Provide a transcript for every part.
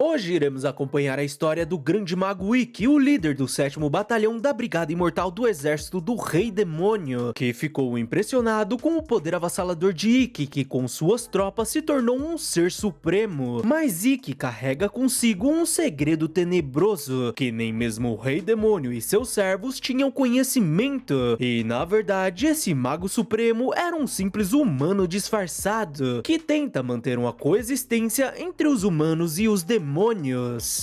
Hoje iremos acompanhar a história do grande mago Ikki, o líder do 7º Batalhão da Brigada Imortal do Exército do Rei Demônio, que ficou impressionado com o poder avassalador de Ikki, que com suas tropas se tornou um ser supremo. Mas Ikki carrega consigo um segredo tenebroso, que nem mesmo o Rei Demônio e seus servos tinham conhecimento. E na verdade, esse mago supremo era um simples humano disfarçado, que tenta manter uma coexistência entre os humanos e os demônios.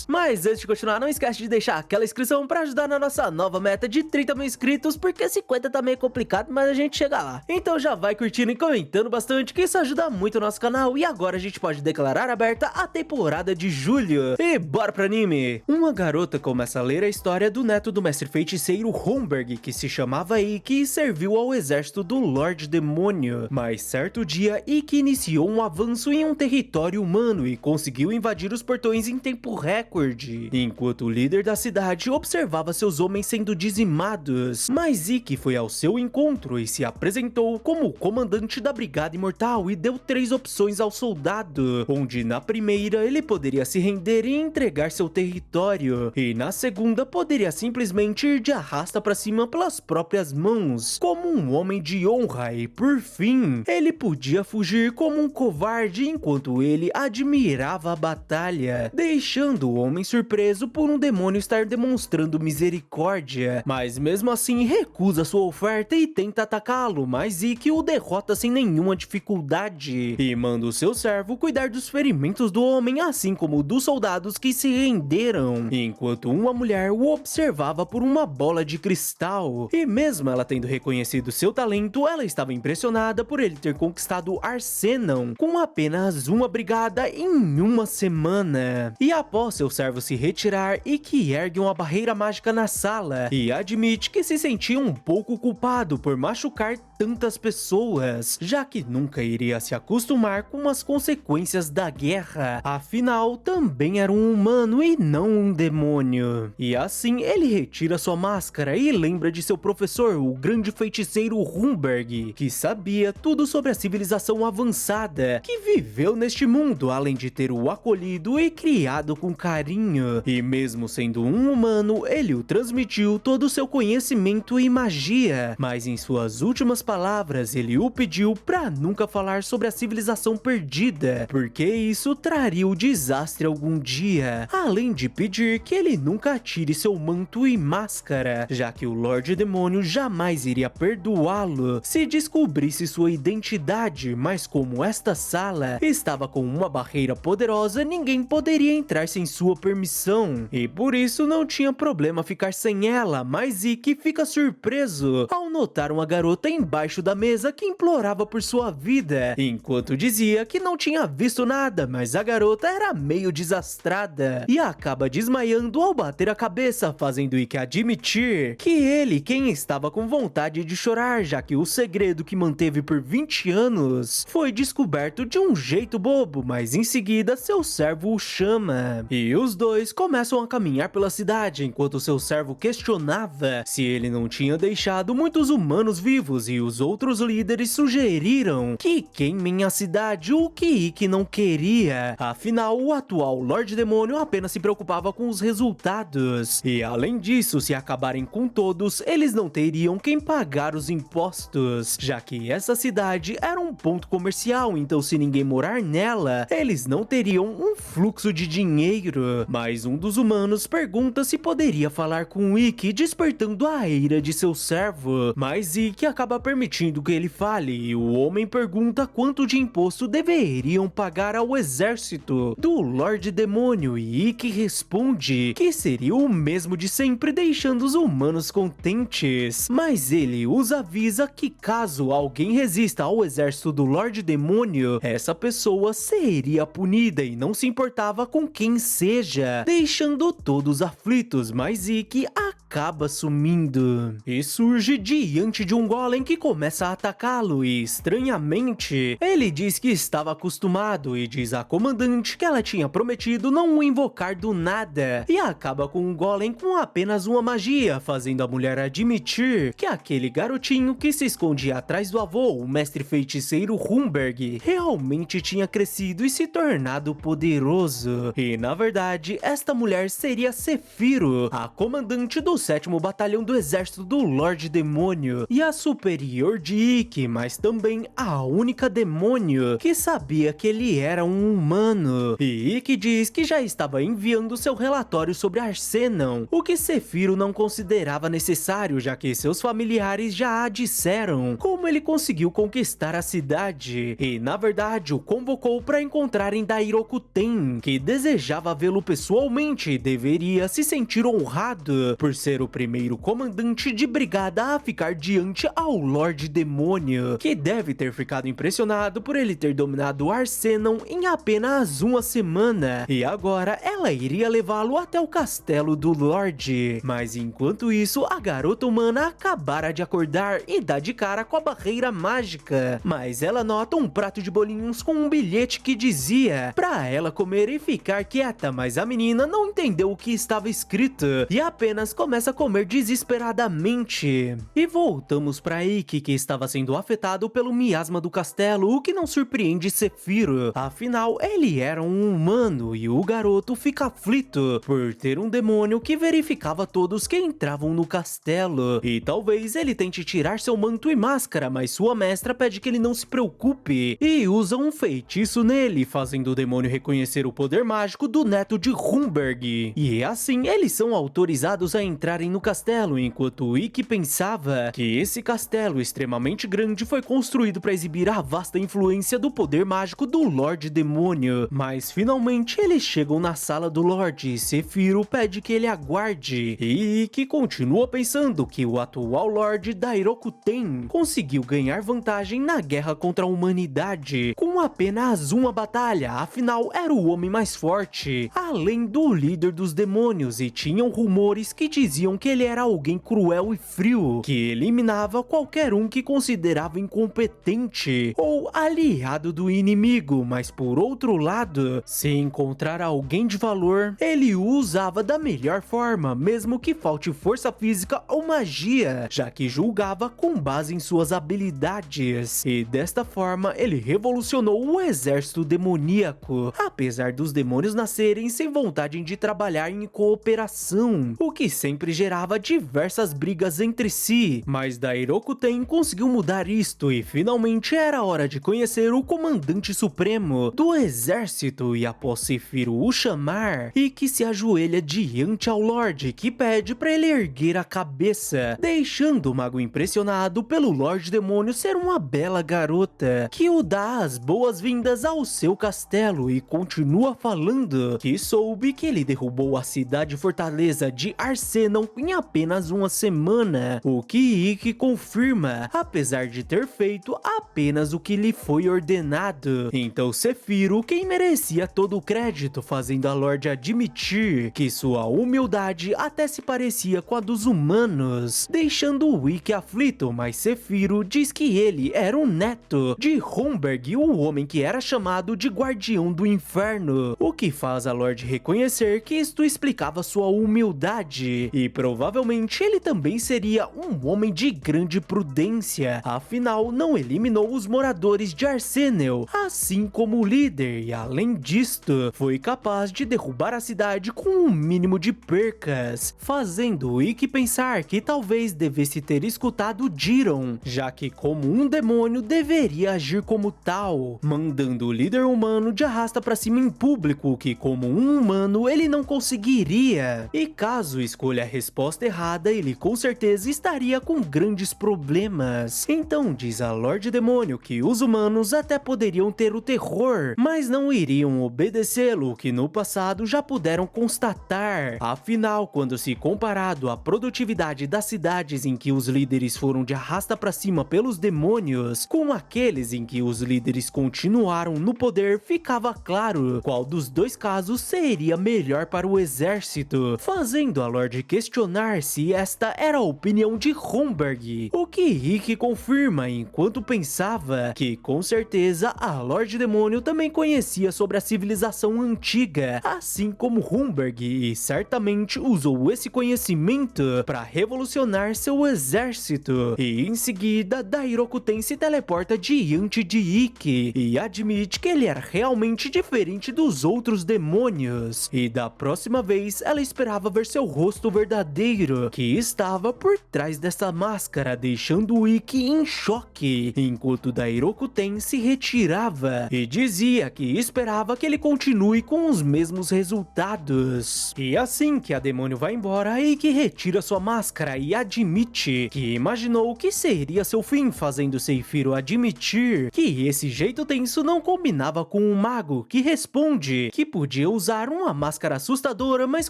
Mas antes de continuar, não esquece de deixar aquela inscrição para ajudar na nossa nova meta de 30 mil inscritos, porque 50 tá meio complicado, mas a gente chega lá. Então já vai curtindo e comentando bastante, que isso ajuda muito o nosso canal. E agora a gente pode declarar aberta a temporada de julho. E bora pro anime! Uma garota começa a ler a história do neto do mestre feiticeiro Homberg, que se chamava Ikki e serviu ao exército do Lorde Demônio. Mas certo dia, Ikki iniciou um avanço em um território humano e conseguiu invadir os portões em tempo recorde, enquanto o líder da cidade observava seus homens sendo dizimados. Mas Ikki foi ao seu encontro e se apresentou como o comandante da Brigada Imortal e deu 3 opções ao soldado, onde na primeira ele poderia se render e entregar seu território, e na segunda poderia simplesmente ir de arrasta pra cima pelas próprias mãos, como um homem de honra, e por fim, ele podia fugir como um covarde enquanto ele admirava a batalha, deixando o homem surpreso por um demônio estar demonstrando misericórdia. Mas mesmo assim recusa sua oferta e tenta atacá-lo, mas Ikki o derrota sem nenhuma dificuldade e manda o seu servo cuidar dos ferimentos do homem, assim como dos soldados que se renderam, enquanto uma mulher o observava por uma bola de cristal. E mesmo ela tendo reconhecido seu talento, ela estava impressionada por ele ter conquistado Arcenon com apenas uma brigada em uma semana. E após seu servo se retirar, Ikki ergue uma barreira mágica na sala e admite que se sentia um pouco culpado por machucar tantas pessoas, já que nunca iria se acostumar com as consequências da guerra. Afinal, também era um humano e não um demônio. E assim, ele retira sua máscara e lembra de seu professor, o grande feiticeiro Homberg, que sabia tudo sobre a civilização avançada, que viveu neste mundo, além de ter o acolhido e criado com carinho. E mesmo sendo um humano, ele o transmitiu todo o seu conhecimento e magia, mas em suas últimas palavras, ele o pediu pra nunca falar sobre a civilização perdida, porque isso traria o desastre algum dia, além de pedir que ele nunca tire seu manto e máscara, já que o Lorde Demônio jamais iria perdoá-lo se descobrisse sua identidade. Mas como esta sala estava com uma barreira poderosa, ninguém poderia entrar sem sua permissão, e por isso não tinha problema ficar sem ela. Mas Ikki fica surpreso ao notar uma garota embaixo da mesa que implorava por sua vida, enquanto dizia que não tinha visto nada, mas a garota era meio desastrada e acaba desmaiando ao bater a cabeça, fazendo Ikki admitir que ele quem estava com vontade de chorar, já que o segredo que manteve por 20 anos foi descoberto de um jeito bobo. Mas em seguida seu servo o chama e os dois começam a caminhar pela cidade, enquanto seu servo questionava se ele não tinha deixado muitos humanos vivos, e os outros líderes sugeriram que queimem a cidade, o que Ikki não queria. Afinal, o atual Lorde Demônio apenas se preocupava com os resultados, e além disso, se acabarem com todos, eles não teriam quem pagar os impostos, já que essa cidade era um ponto comercial, então se ninguém morar nela, eles não teriam um fluxo de dinheiro. Mas um dos humanos pergunta se poderia falar com Ikki, despertando a ira de seu servo, mas Ikki acaba permitindo que ele fale, e o homem pergunta quanto de imposto deveriam pagar ao exército do Lorde Demônio, e Ikki responde que seria o mesmo de sempre, deixando os humanos contentes. Mas ele os avisa que caso alguém resista ao exército do Lorde Demônio, essa pessoa seria punida e não se importava com quem seja, deixando todos aflitos. Mas Ikki acaba sumindo e surge diante de um golem que começa a atacá-lo e, estranhamente, ele diz que estava acostumado e diz à comandante que ela tinha prometido não o invocar do nada e acaba com o golem com apenas uma magia, fazendo a mulher admitir que aquele garotinho que se escondia atrás do avô, o mestre feiticeiro Humberg, realmente tinha crescido e se tornado poderoso. E na verdade, esta mulher seria Sephiroth, a comandante do 7º Batalhão do Exército do Lorde Demônio e a superior de Ikki, mas também a única demônio que sabia que ele era um humano. E Ikki diz que já estava enviando seu relatório sobre Arcenon, o que Sephiroth não considerava necessário, já que seus familiares já a disseram como ele conseguiu conquistar a cidade, e na verdade o convocou para encontrar em Dairokuten, que desejava vê-lo pessoalmente e deveria se sentir honrado por ser o primeiro comandante de brigada a ficar diante ao Lorde Demônio, que deve ter ficado impressionado por ele ter dominado Arcenon em apenas uma semana, e agora ela iria levá-lo até o castelo do Lorde. Mas enquanto isso, a garota humana acabara de acordar e dá de cara com a barreira mágica, mas ela nota um prato de bolinhos com um bilhete que dizia pra ela comer e ficar quieta, mas a menina não entendeu o que estava escrito e apenas começa a comer desesperadamente. E voltamos pra Ikki, que estava sendo afetado pelo miasma do castelo, o que não surpreende Sephiroth, afinal ele era um humano e o garoto fica aflito por ter um demônio que verificava todos que entravam no castelo, e talvez ele tente tirar seu manto e máscara, mas sua mestra pede que ele não se preocupe e usa um feitiço nele, fazendo o demônio reconhecer o poder mágico do neto de Humberg, e assim eles são autorizados a entrarem no castelo, enquanto Ikki pensava que esse castelo extremamente grande foi construído para exibir a vasta influência do poder mágico do Lorde Demônio, mas finalmente eles chegam na sala do Lorde e Sephiroth pede que ele aguarde, e Ikki continua pensando que o atual Lorde Dairokuten conseguiu ganhar vantagem na guerra contra a humanidade com apenas uma batalha, afinal era o homem mais forte, além do líder dos demônios, e tinham rumores que diziam que ele era alguém cruel e frio, que eliminava qualquer um que considerava incompetente ou aliado do inimigo, mas por outro lado, se encontrar alguém de valor, ele o usava da melhor forma, mesmo que falte força física ou magia, já que julgava com base em suas habilidades, e desta forma ele revolucionou o exército demoníaco, apesar dos demônios nascerem sem vontade de trabalhar em cooperação, o que sempre gerava diversas brigas entre si, mas Dairokuten conseguiu mudar isto e finalmente era hora de conhecer o comandante supremo do exército, e após Sephiroth o chamar, Ikki se ajoelha diante ao Lorde, que pede para ele erguer a cabeça, deixando o mago impressionado pelo Lorde Demônio ser uma bela garota, que o dá as boas-vindas ao seu castelo e continua falando que soube que ele derrubou a cidade-fortaleza de Arcenon em apenas uma semana, o que Ikki confirma, apesar de ter feito apenas o que lhe foi ordenado. Então Sephiroth, quem merecia todo o crédito, fazendo a Lorde admitir que sua humildade até se parecia com a dos humanos, deixando o Ikki aflito, mas Sephiroth diz que ele era um neto de Humberg, o homem que era chamado de Guardião do Inferno, o que faz a Lorde reconhecer que isto explicava sua humildade, e provavelmente ele também seria um homem de grande prudência, afinal não eliminou os moradores de Arcenon, assim como o líder, e além disto, foi capaz de derrubar a cidade com um mínimo de percas, fazendo Ikki pensar que talvez devesse ter escutado Jiron, já que como um demônio deveria agir como tal, mandando o líder humano de arrasta pra cima em público, que como um humano ele não conseguiria, e caso escolha a resposta errada, ele com certeza estaria com grandes problemas. Então diz a Lorde Demônio que os humanos até poderiam ter o terror, mas não iriam obedecê-lo, que no passado já puderam constatar. Afinal, quando se comparado à produtividade das cidades em que os líderes foram de arrasta pra cima pelos demônios, com aqueles em que os líderes continuaram no poder, ficava claro qual dos dois casos seria melhor para o exército, fazendo a Lorde questionar se esta era a opinião de Homburg, o que Ikki confirma enquanto pensava que com certeza a Lorde Demônio também conhecia sobre a civilização antiga, assim como Homburg, e certamente usou esse conhecimento para revolucionar seu exército. E em seguida, Dairokuten se teleporta diante de Ikki e admite que ele era realmente diferente dos outros demônios, e da próxima vez ela esperava ver seu rosto verdadeiro, que estava por trás dessa máscara, deixando Ikki em choque, enquanto Dairokuten se retirava e dizia que esperava que ele continue com os mesmos resultados. E assim que a demônio vai embora, Ikki retira sua máscara e admite que imaginou que seria seu fim, fazendo Seifiro admitir que esse jeito tenso não combinava com um mago, que responde que podia usar uma máscara assustadora, mas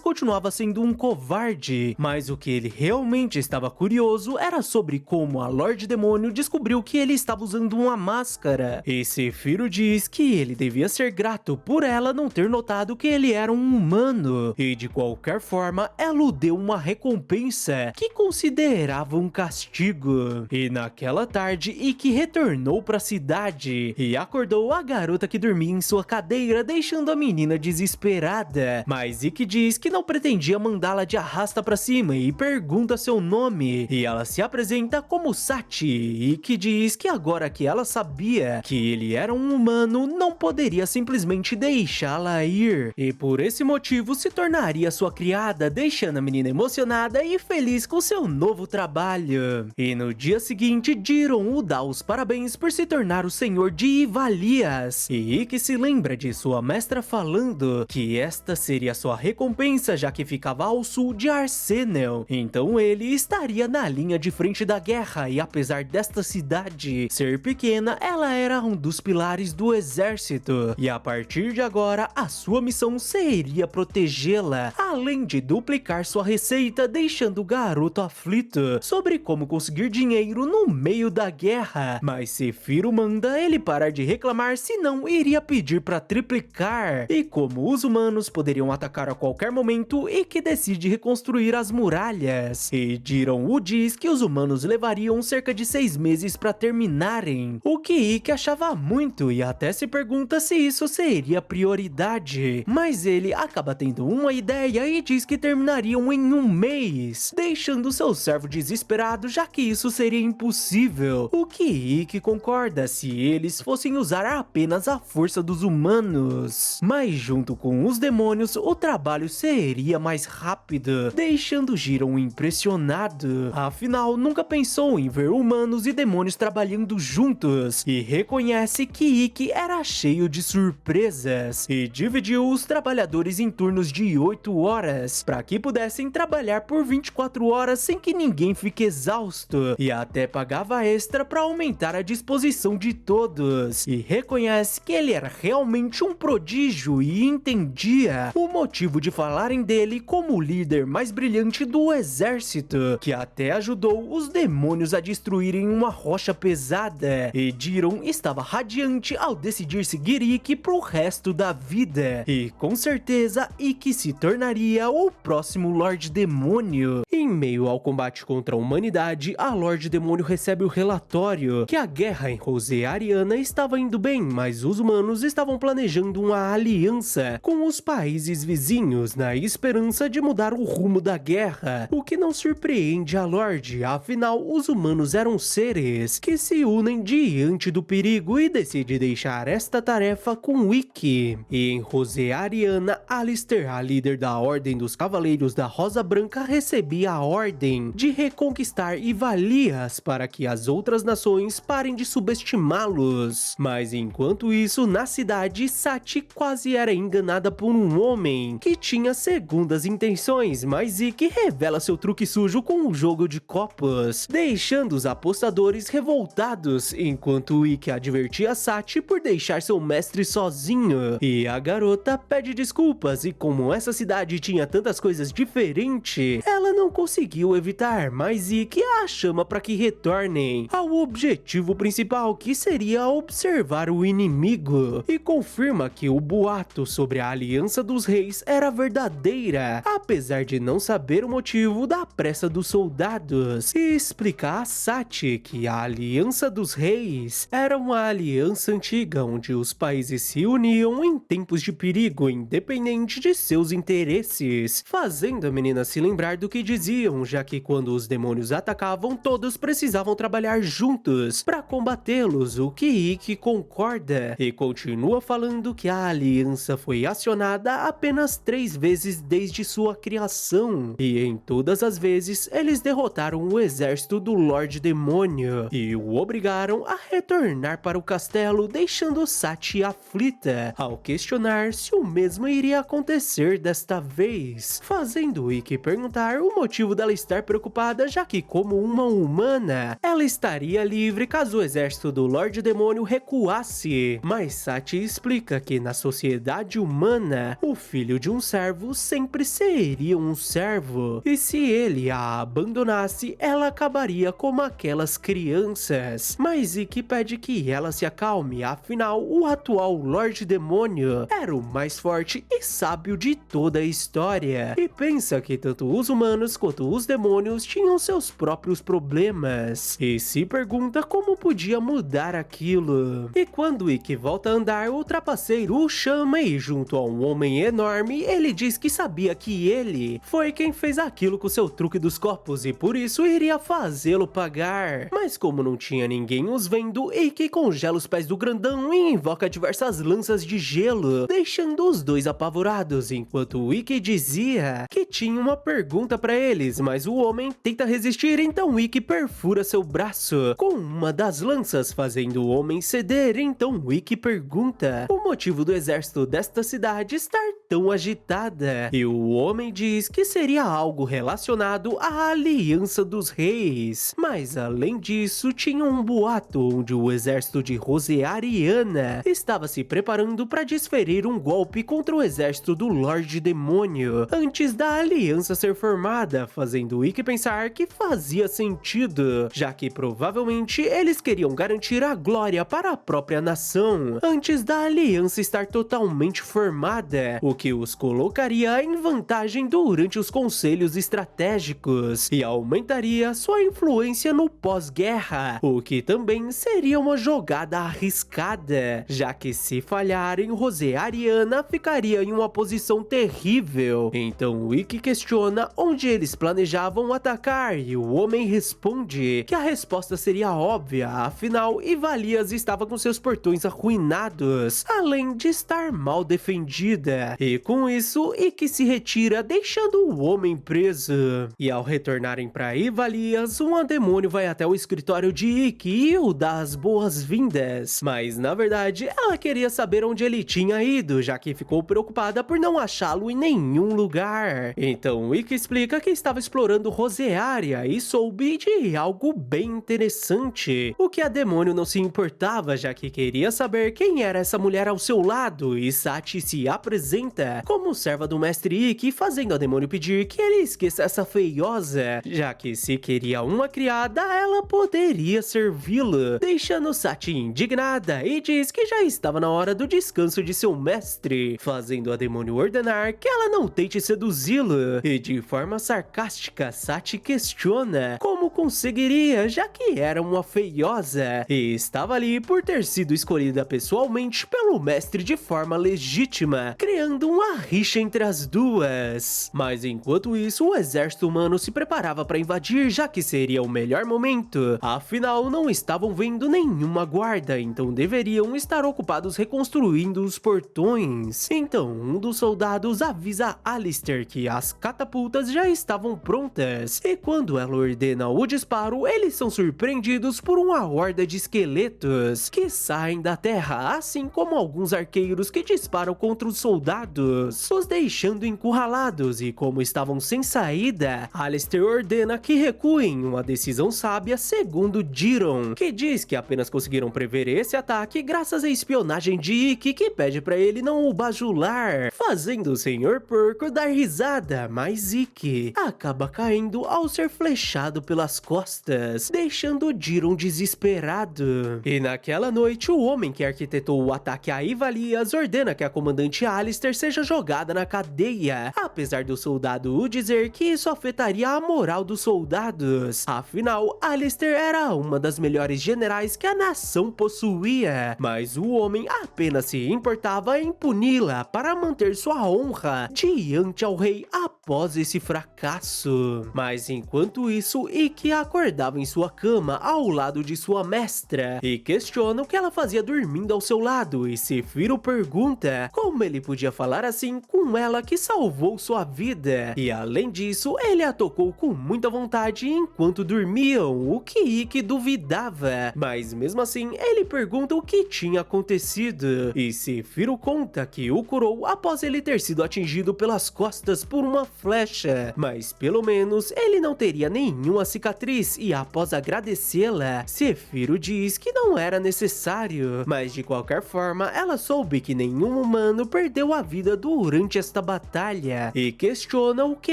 continuava sendo um covarde. Mas o que ele realmente estava curioso era sobre como a Lorde Demônio descobriu que ele estava usando uma máscara. E Seifiro diz que ele devia ser grato por ela não ter notado que ele era um humano, e de qualquer forma ela o deu uma recompensa que considerava um castigo. E naquela tarde, Ikki retornou para a cidade e acordou a garota que dormia em sua cadeira, deixando a menina desesperada. Mas Ikki diz que não pretendia mandá-la de arrasta para cima e pergunta seu nome, e ela se apresenta como Sachi. Ikki diz que agora que ela sabia que ele era um humano, não poderia simplesmente deixá-la ir, e por esse motivo se tornaria sua criada, deixando a menina emocionada e feliz com seu novo trabalho. E no dia seguinte, Jiron o dá os parabéns por se tornar o senhor de Ivalias, e Ikki se lembra de sua mestra falando que esta seria sua recompensa, já que ficava ao sul de Arsenal. Então ele estaria na linha de frente da guerra, e apesar desta cidade ser pequena, ela era um dos pilares do exército, e a partir de agora a sua missão seria protegê-la, além de duplicar sua receita, deixando o garoto aflito sobre como conseguir dinheiro no meio da guerra. Mas Seifiro manda ele parar de reclamar, senão iria pedir para triplicar. E como os humanos poderiam atacar a qualquer momento, Ikki decide reconstruir as muralhas, e Jiron o diz que os humanos levariam cerca de 6 meses para terminarem, o que Ikki achava muito e até se pergunta se isso seria prioridade. Mas ele acaba tendo uma ideia e diz que terminariam em 1 mês, deixando seu servo desesperado, já que isso seria impossível, o que Ikki concorda se eles fossem usar apenas a força dos humanos. Mas junto com os demônios, o trabalho seria mais rápido, deixando Jiron impressionado. Afinal, nunca pensou em ver humanos e demônios trabalhando juntos, e reconhece que Ikki era cheio de surpresas, e dividiu os trabalhadores em turnos de 8 horas, para que pudessem trabalhar por 24 horas sem que ninguém fique exausto, e até pagava extra para aumentar a disposição de todos. E reconhece que ele era realmente um prodígio e entendia o motivo de falarem dele como o líder mais brilhante do exército, que até ajudou os demônios a destruírem uma rocha pesada. E Jiron estava radiante ao decidir seguir Ikki pro resto da vida, e com certeza Ikki se tornaria o próximo Lorde Demônio. Em meio ao combate contra a humanidade, a Lorde Demônio recebe o relatório que a guerra em Rosé Ariana estava indo bem, mas os humanos estavam planejando uma aliança com os países vizinhos na esperança de mudar o rumo da guerra, o que não surpreende a Lorde, afinal os humanos eram seres que se unem diante do perigo, e decide deixar esta tarefa com Ikki. E em Rosé Ariana, Alistair, a líder da Ordem dos Cavaleiros da Rosa Branca, recebia a ordem de reconquistar Ivalias para que as outras nações parem de subestimá-los. Mas enquanto isso, na cidade, Sachi quase era enganada por um homem que tinha segundas intenções, mas Ikki revela seu truque sujo com um jogo de copos, deixando os apostadores revoltados, enquanto Ikki advertia Sachi por deixar seu mestre sozinho. E a garota pede desculpas, e como essa cidade tinha tantas coisas diferentes, ela não conseguiu evitar, mas Ikki a chama para que retornem ao objetivo principal, que seria observar o inimigo, e confirma que o boato sobre a aliança dos reis era verdadeira, apesar de não não saber o motivo da pressa dos soldados e explicar a Sachi que a Aliança dos Reis era uma aliança antiga onde os países se uniam em tempos de perigo, independente de seus interesses, fazendo a menina se lembrar do que diziam, já que quando os demônios atacavam, todos precisavam trabalhar juntos para combatê-los, o que Ikki concorda e continua falando que a aliança foi acionada apenas 3 vezes desde sua criação, e em todas as vezes eles derrotaram o exército do Lorde Demônio e o obrigaram a retornar para o castelo, deixando Sachi aflita ao questionar se o mesmo iria acontecer desta vez, fazendo Ikki perguntar o motivo dela estar preocupada, já que como uma humana, ela estaria livre caso o exército do Lorde Demônio recuasse, mas Sachi explica que na sociedade humana, o filho de um servo sempre seria um servo, e se ele a abandonasse, ela acabaria como aquelas crianças, mas Ikki pede que ela se acalme, afinal o atual Lorde Demônio era o mais forte e sábio de toda a história, e pensa que tanto os humanos quanto os demônios tinham seus próprios problemas, e se pergunta como podia mudar aquilo. E quando Ikki volta a andar, o trapaceiro o chama e junto a um homem enorme, ele diz que sabia que ele foi quem fez aquilo com seu truque dos copos e por isso iria fazê-lo pagar. Mas como não tinha ninguém os vendo, Ikki congela os pés do grandão e invoca diversas lanças de gelo, deixando os dois apavorados, enquanto Ikki dizia que tinha uma pergunta para eles, mas o homem tenta resistir, então Ikki perfura seu braço com uma das lanças, fazendo o homem ceder. Então Ikki pergunta o motivo do exército desta cidade estar tão agitada, e o homem diz que seria algo relacionado à Aliança dos Reis, mas além disso tinha um boato onde o exército de Rosariana estava se preparando para desferir um golpe contra o exército do Lorde Demônio antes da aliança ser formada, fazendo Ikki pensar que fazia sentido, já que provavelmente eles queriam garantir a glória para a própria nação antes da aliança estar totalmente formada, o que os colocaria em vantagem durante os conselhos estratégicos e aumentaria sua influência no pós-guerra, o que também seria uma jogada arriscada, já que se falharem, Rosariana ficaria em uma posição terrível. Então Ikki questiona onde eles planejavam atacar e o homem responde que a resposta seria óbvia, afinal Ivalias estava com seus portões arruinados, além de estar mal defendida, e com isso Ikki se retira, deixando o homem preso. E ao retornarem para Ivalias, um demônio vai até o escritório de Ikki e o dá as boas-vindas, mas na verdade ela queria saber onde ele tinha ido, já que ficou preocupada por não achá-lo em nenhum lugar. Então Ikki explica que estava explorando Rosearia e soube de algo bem interessante, o que a demônio não se importava, já que queria saber quem era essa mulher ao seu lado, e Sachi se apresenta como serva do mestre Ikki, fazendo a demônio pedir que ele esqueça essa feiosa, já que se queria uma criada, ela poderia servi-lo, deixando Sachi indignada e diz que já estava na hora do descanso de seu mestre, fazendo a demônio ordenar que ela não tente seduzi-lo, e de forma sarcástica Sachi questiona como conseguiria, já que era uma feiosa e estava ali por ter sido escolhida pessoalmente pelo mestre de forma legítima, criando uma rixa entre as duas. Mas enquanto isso, o exército humano se preparava para invadir, já que seria o melhor momento, afinal não estavam vendo nenhuma guarda, então deveriam estar ocupados reconstruindo os portões. Então um dos soldados avisa Alistair que as catapultas já estavam prontas, e quando ela ordena o disparo, eles são surpreendidos por uma horda de esqueletos que saem da terra, assim como alguns arqueiros que disparam contra os soldados, os deixando encurralados, e como estavam sem saída, Alistair ordena que recuem, uma decisão sábia segundo Diron, que diz que apenas conseguiram prever esse ataque graças à espionagem de Ikki, que pede para ele não o bajular, fazendo o Senhor Porco dar risada, mas Ikki acaba caindo ao ser flechado pelas costas, deixando Diron desesperado. E naquela noite, o homem que arquitetou o ataque a Ivalias ordena que a comandante Alistair seja jogada na cadeia, apesar do soldado dizer que isso afetaria a moral dos soldados. Afinal, Alistair era uma das melhores generais que a nação possuía, mas o homem apenas se importava em puni-la para manter sua honra diante ao rei após esse fracasso. Mas enquanto isso, Ikki acordava em sua cama ao lado de sua mestra e questiona o que ela fazia dormindo ao seu lado, e Sephiroth pergunta como ele podia falar assim com ela que salvou sua vida, e além disso, ele a tocou com muita vontade enquanto dormiam, o que Ikki duvidava, mas mesmo assim, ele pergunta o que tinha acontecido, e Sephiroth conta que o curou após ele ter sido atingido pelas costas por uma flecha, mas pelo menos ele não teria nenhuma cicatriz, e após agradecê-la, Sephiroth diz que não era necessário, mas de qualquer forma, ela soube que nenhum humano perdeu a vida durante esta batalha, e questiona o que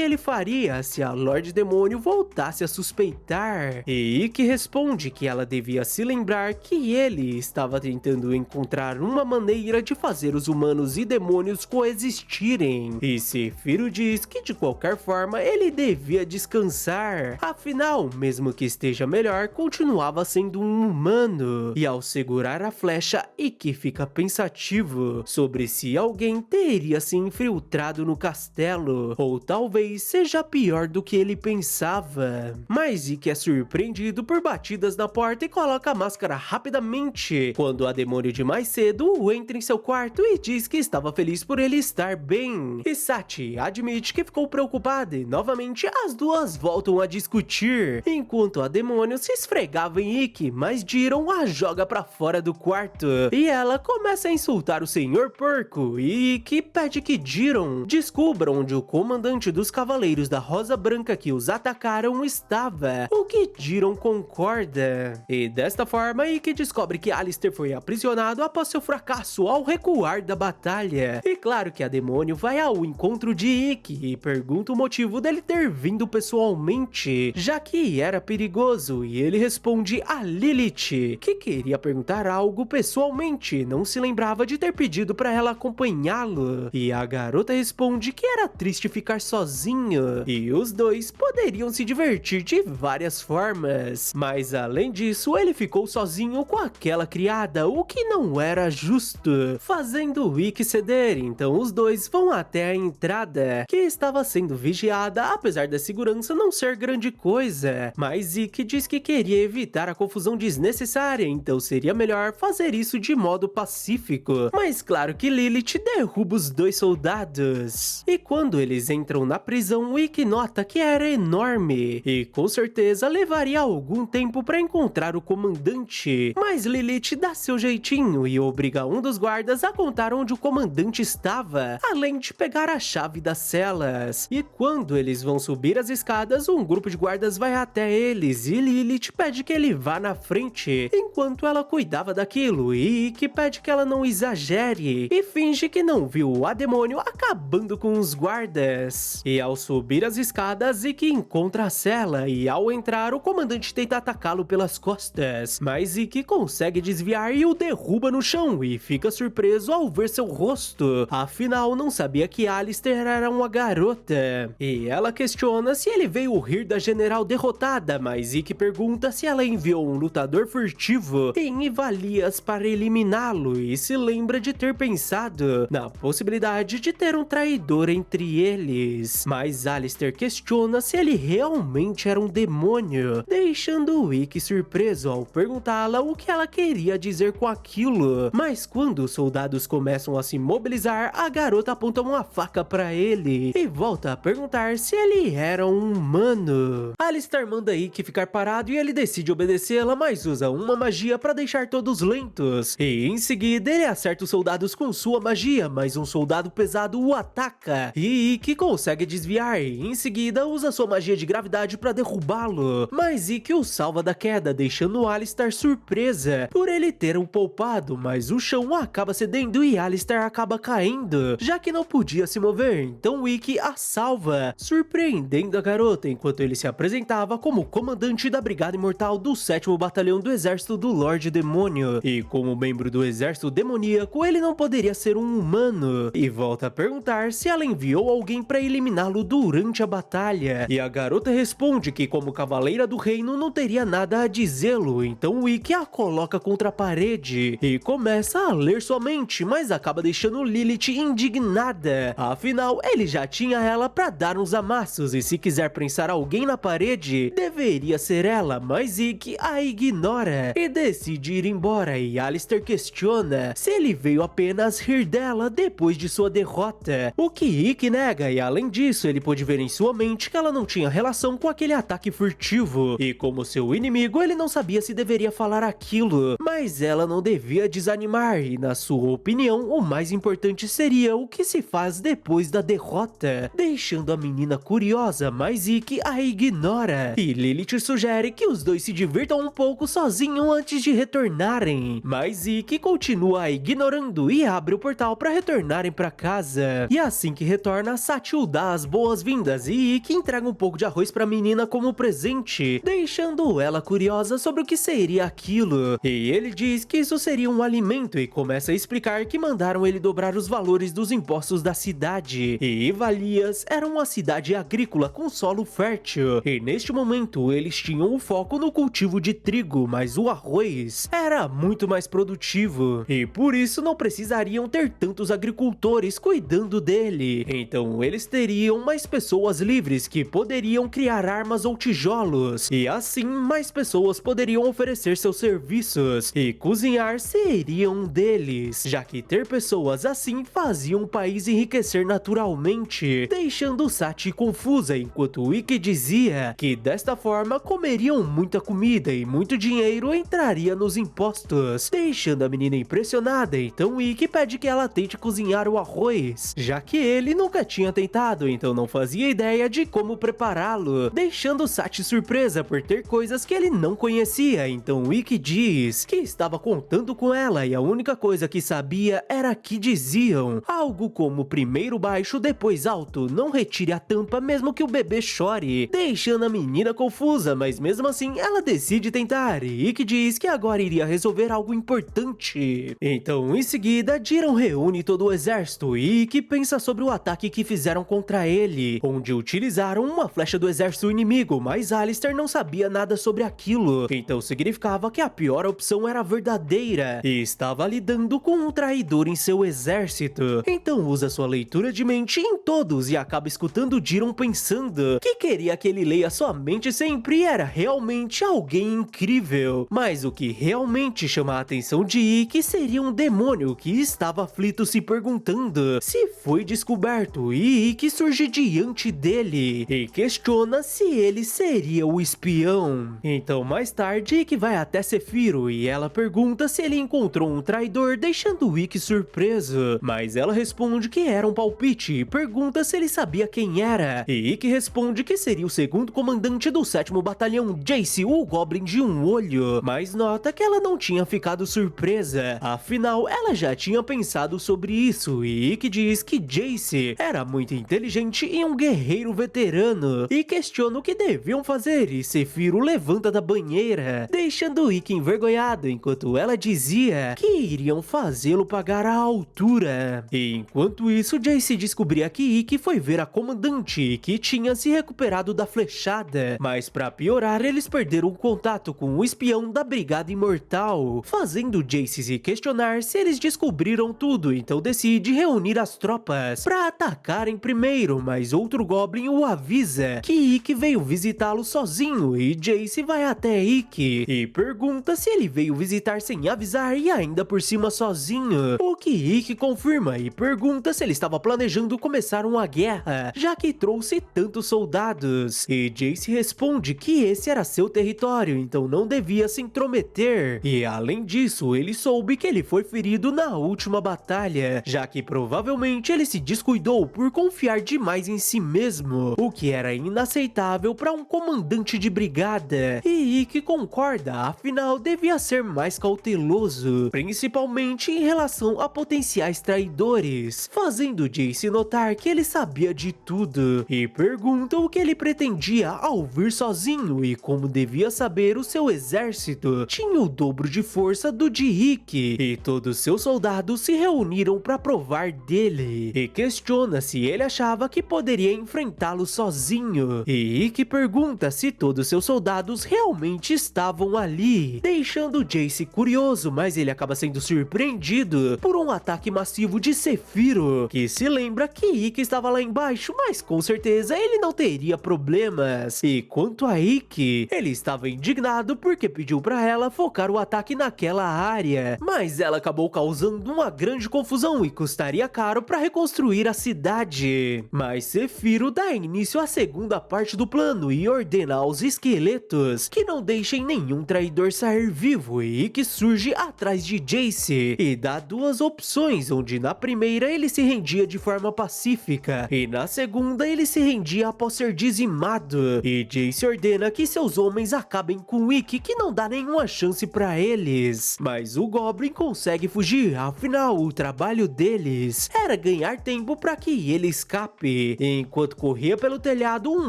ele faria se a Lorde Demônio voltasse a suspeitar, e Ikki responde que ela devia se lembrar que ele estava tentando encontrar uma maneira de fazer os humanos e demônios coexistirem, e Sephiroth diz que de qualquer forma ele devia descansar, afinal, mesmo que esteja melhor, continuava sendo um humano, e ao segurar a flecha, Ikki fica pensativo sobre se alguém teria se infiltrado no castelo, ou talvez seja pior do que ele pensava, mas Ikki é surpreendido por batidas na porta e coloca a máscara rapidamente, quando a demônio de mais cedo entra em seu quarto e diz que estava feliz por ele estar bem, e Sachi admite que ficou preocupada, e novamente as duas voltam a discutir, enquanto a demônio se esfregava em Ikki, mas Jiron a joga pra fora do quarto, e ela começa a insultar o Senhor Porco, e Ikki pede que Jiron descubra onde o comandante dos Cavaleiros da Rosa Branca que os atacaram estava, o que Jiron concorda, e desta forma Ikki descobre que Alistair foi aprisionado após seu fracasso ao recuar da batalha, e claro que a demônio vai ao encontro de Ikki e pergunta o motivo dele ter vindo pessoalmente, já que era perigoso, e ele responde a Lilith, que queria perguntar algo pessoalmente, não se lembrava de ter pedido para ela acompanhá-lo, e a garota responde que era triste ficar sozinho, e os dois poderiam se divertir de várias formas, mas além disso, ele ficou sozinho com aquela criada, o que não era justo, fazendo o Ikki ceder, então os dois vão até a entrada, que estava sendo vigiada, apesar da segurança não ser grande coisa, mas Ikki diz que queria evitar a confusão desnecessária, então seria melhor fazer isso de modo pacífico, mas claro que Lilith derruba os dois soldados, e quando eles entram na prisão, Ikki nota que era enorme, e com certeza levaria algum tempo para encontrar o comandante, mas Lilith dá seu jeitinho e obriga um dos guardas a contar onde o comandante estava, além de pegar a chave das celas, e quando eles vão subir as escadas, um grupo de guardas vai até eles, e Lilith pede que ele vá na frente, enquanto ela cuidava daquilo, e Ikki pede que ela não exagere, e finge que não viu a demônio acabando com os guardas, e ao subir as escadas, Ikki encontra a cela, e ao entrar, o comandante tenta atacá-lo pelas costas, mas Ikki consegue desviar e o derruba no chão, e fica surpreso ao ver seu rosto, afinal não sabia que Alistair era uma garota, e ela questiona se ele veio rir da general derrotada, mas Ikki pergunta se ela enviou um lutador furtivo em Ivalias para eliminá-lo, e se lembra de ter pensado na possibilidade de ter um traidor entre eles, mas Alistair questiona se ele realmente era um demônio, deixando Ikki surpreso ao perguntá-la o que ela queria dizer com aquilo, mas quando os soldados começam a se mobilizar, a garota aponta uma faca para ele e volta a perguntar se ele era um humano. Alistair manda Ikki ficar parado e ele decide obedecê-la, mas usa uma magia para deixar todos lentos, e em seguida ele acerta os soldados com sua magia, mas um soldado pesado o ataca, e Ikki consegue desviar, e em seguida usa sua magia de gravidade para derrubá-lo, mas Ikki o salva da queda, deixando Alistair surpresa por ele ter o poupado, mas o chão acaba cedendo e Alistair acaba caindo, já que não podia se mover, então Ikki a salva, surpreendendo a garota enquanto ele se apresentava como comandante da Brigada Imortal do 7º Batalhão do Exército do Lorde Demônio. E como membro do Exército Demoníaco, ele não poderia ser um humano. E volta a perguntar se ela enviou alguém para eliminá-lo durante a batalha. E a garota responde que como Cavaleira do Reino não teria nada a dizê-lo, então o Ikki a coloca contra a parede e começa a ler sua mente, mas acaba deixando Lilith indignada. Afinal, ele já tinha ela para dar uns amassos e se quiser prensar alguém na parede, deveria ser ela, mas Ikki a ignora e decide ir embora e Alistair questiona se ele veio apenas rir dela depois de sua derrota, o que Ikki nega e além disso ele pôde ver em sua mente que ela não tinha relação com aquele ataque furtivo e como seu inimigo ele não sabia se deveria falar aquilo, mas ela não devia desanimar e na sua opinião o mais importante seria o que se faz depois da derrota, deixando a menina curiosa, mas Ikki a ignora e Lilith sugere que os dois se divirtam um pouco sozinho antes de retornarem, mas Ikki continua a ignorando e abre o portal para retornarem para casa. E assim que retorna, Satchel dá as boas-vindas e Ikki entrega um pouco de arroz para a menina como presente, deixando ela curiosa sobre o que seria aquilo. E ele diz que isso seria um alimento e começa a explicar que mandaram ele dobrar os valores dos impostos da cidade. E Ivalias era uma cidade agrícola com solo fértil, e neste momento eles tinham o foco no cultivo de trigo, mas o arroz era muito mais produtivo, e por isso não precisariam ter tantos agricultores cuidando dele. Então eles teriam mais pessoas livres que poderiam criar armas ou tijolos, e assim mais pessoas poderiam oferecer seus serviços, e cozinhar seria um deles, já que ter pessoas assim fazia o país enriquecer naturalmente, deixando Sati confusa enquanto Ikki dizia que desta forma comeriam muita comida e muito dinheiro entraria nos impostos, deixando a menina impressionada. Então Ikki pede que ela tente cozinhar o arroz, já que ele nunca tinha tentado, então não fazia ideia de como prepará-lo, deixando Sati surpresa por ter coisas que ele não conhecia. Então Ikki diz que estava contando com ela e a única coisa que sabia era que diziam algo como primeiro baixo, depois alto, não retire a tampa mesmo que o bebê chore, deixando a menina confusa, mas mesmo assim ela decide tentar e Ikki diz que agora iria resolver algo importante. Então em seguida Jiren reúne todo o exército e Ikki pensa sobre o ataque que fizeram contra ele, onde utilizaram uma flecha do exército inimigo, mas Alistair não sabia nada sobre aquilo, então significava que a pior opção era verdadeira e estava lidando com um traidor em seu exército. Então usa sua leitura de mente em todos e acaba escutando Jiren pensando que queria que ele leia sua mente sempre e era realmente alguém incrível. Mas o que realmente chama a atenção de Ikki seria um demônio que estava aflito se perguntando se foi descoberto, e Ikki surge diante dele e questiona se ele seria o espião. Então mais tarde Ikki vai até Sephiroth e ela pergunta se ele encontrou um traidor, deixando Ikki surpreso, mas ela responde que era um palpite e pergunta se ele sabia quem era, e Ikki responde que seria o segundo comandante do 7º Batalhão, Jace, o Goblin de um olho, mas nota que ela não tinha ficado surpresa, afinal ela já tinha pensado sobre isso, e Ikki diz que Jace era muito inteligente e um guerreiro veterano, e questiona o que deviam fazer, e Sephiroth levanta da banheira, deixando Ikki envergonhado, enquanto ela dizia que iriam fazê-lo pagar a altura. E enquanto isso, Jace descobria que Ikki foi ver a comandante, que tinha se recuperado da flechada, mas pra piorar, eles perderam o contato com o espião da Brigada Imortal, fazendo Jace se questionar se eles descobriram tudo, então decide reunir as tropas pra atacarem primeiro, mas outro Goblin o avisa que Ikki veio visitá-lo sozinho, e Jace vai até Ikki e pergunta se ele veio visitar sem avisar e ainda por cima sozinho, o que Ikki confirma e pergunta se ele estava planejando começar uma guerra, já que trouxe tantos soldados, e Jace responde que esse era seu território, então não devia se intrometer, e além disso, ele soube que ele foi ferido na última batalha, já que provavelmente ele se descuidou por confiar demais em si mesmo, o que era inaceitável para um comandante de brigada, e Ikki concorda, afinal devia ser mais cauteloso, principalmente em relação a potenciais traidores, fazendo Jace notar que ele sabia sabia de tudo e pergunta o que ele pretendia ao vir sozinho e como devia saber o seu exército tinha o dobro de força do de Ikki e todos seus soldados se reuniram para provar dele e questiona se ele achava que poderia enfrentá-lo sozinho e Ikki pergunta se todos seus soldados realmente estavam ali, deixando Jayce curioso, mas ele acaba sendo surpreendido por um ataque massivo de Sephiroth, que se lembra que Ikki estava lá embaixo, mas com certeza ele não teria problemas. E quanto a Ikki, ele estava indignado porque pediu para ela focar o ataque naquela área, mas ela acabou causando uma grande confusão e custaria caro para reconstruir a cidade. Mas Sephiroth dá início à segunda parte do plano e ordena aos esqueletos que não deixem nenhum traidor sair vivo e Ikki surge atrás de Jayce e dá duas opções, onde na primeira ele se rendia de forma pacífica e na segunda ele se rendia após ser dizimado e Jayce ordena que seus homens acabem com Ikki, que não dá nenhuma chance para eles. Mas o Goblin consegue fugir, afinal o trabalho deles era ganhar tempo para que ele escape. Enquanto corria pelo telhado, um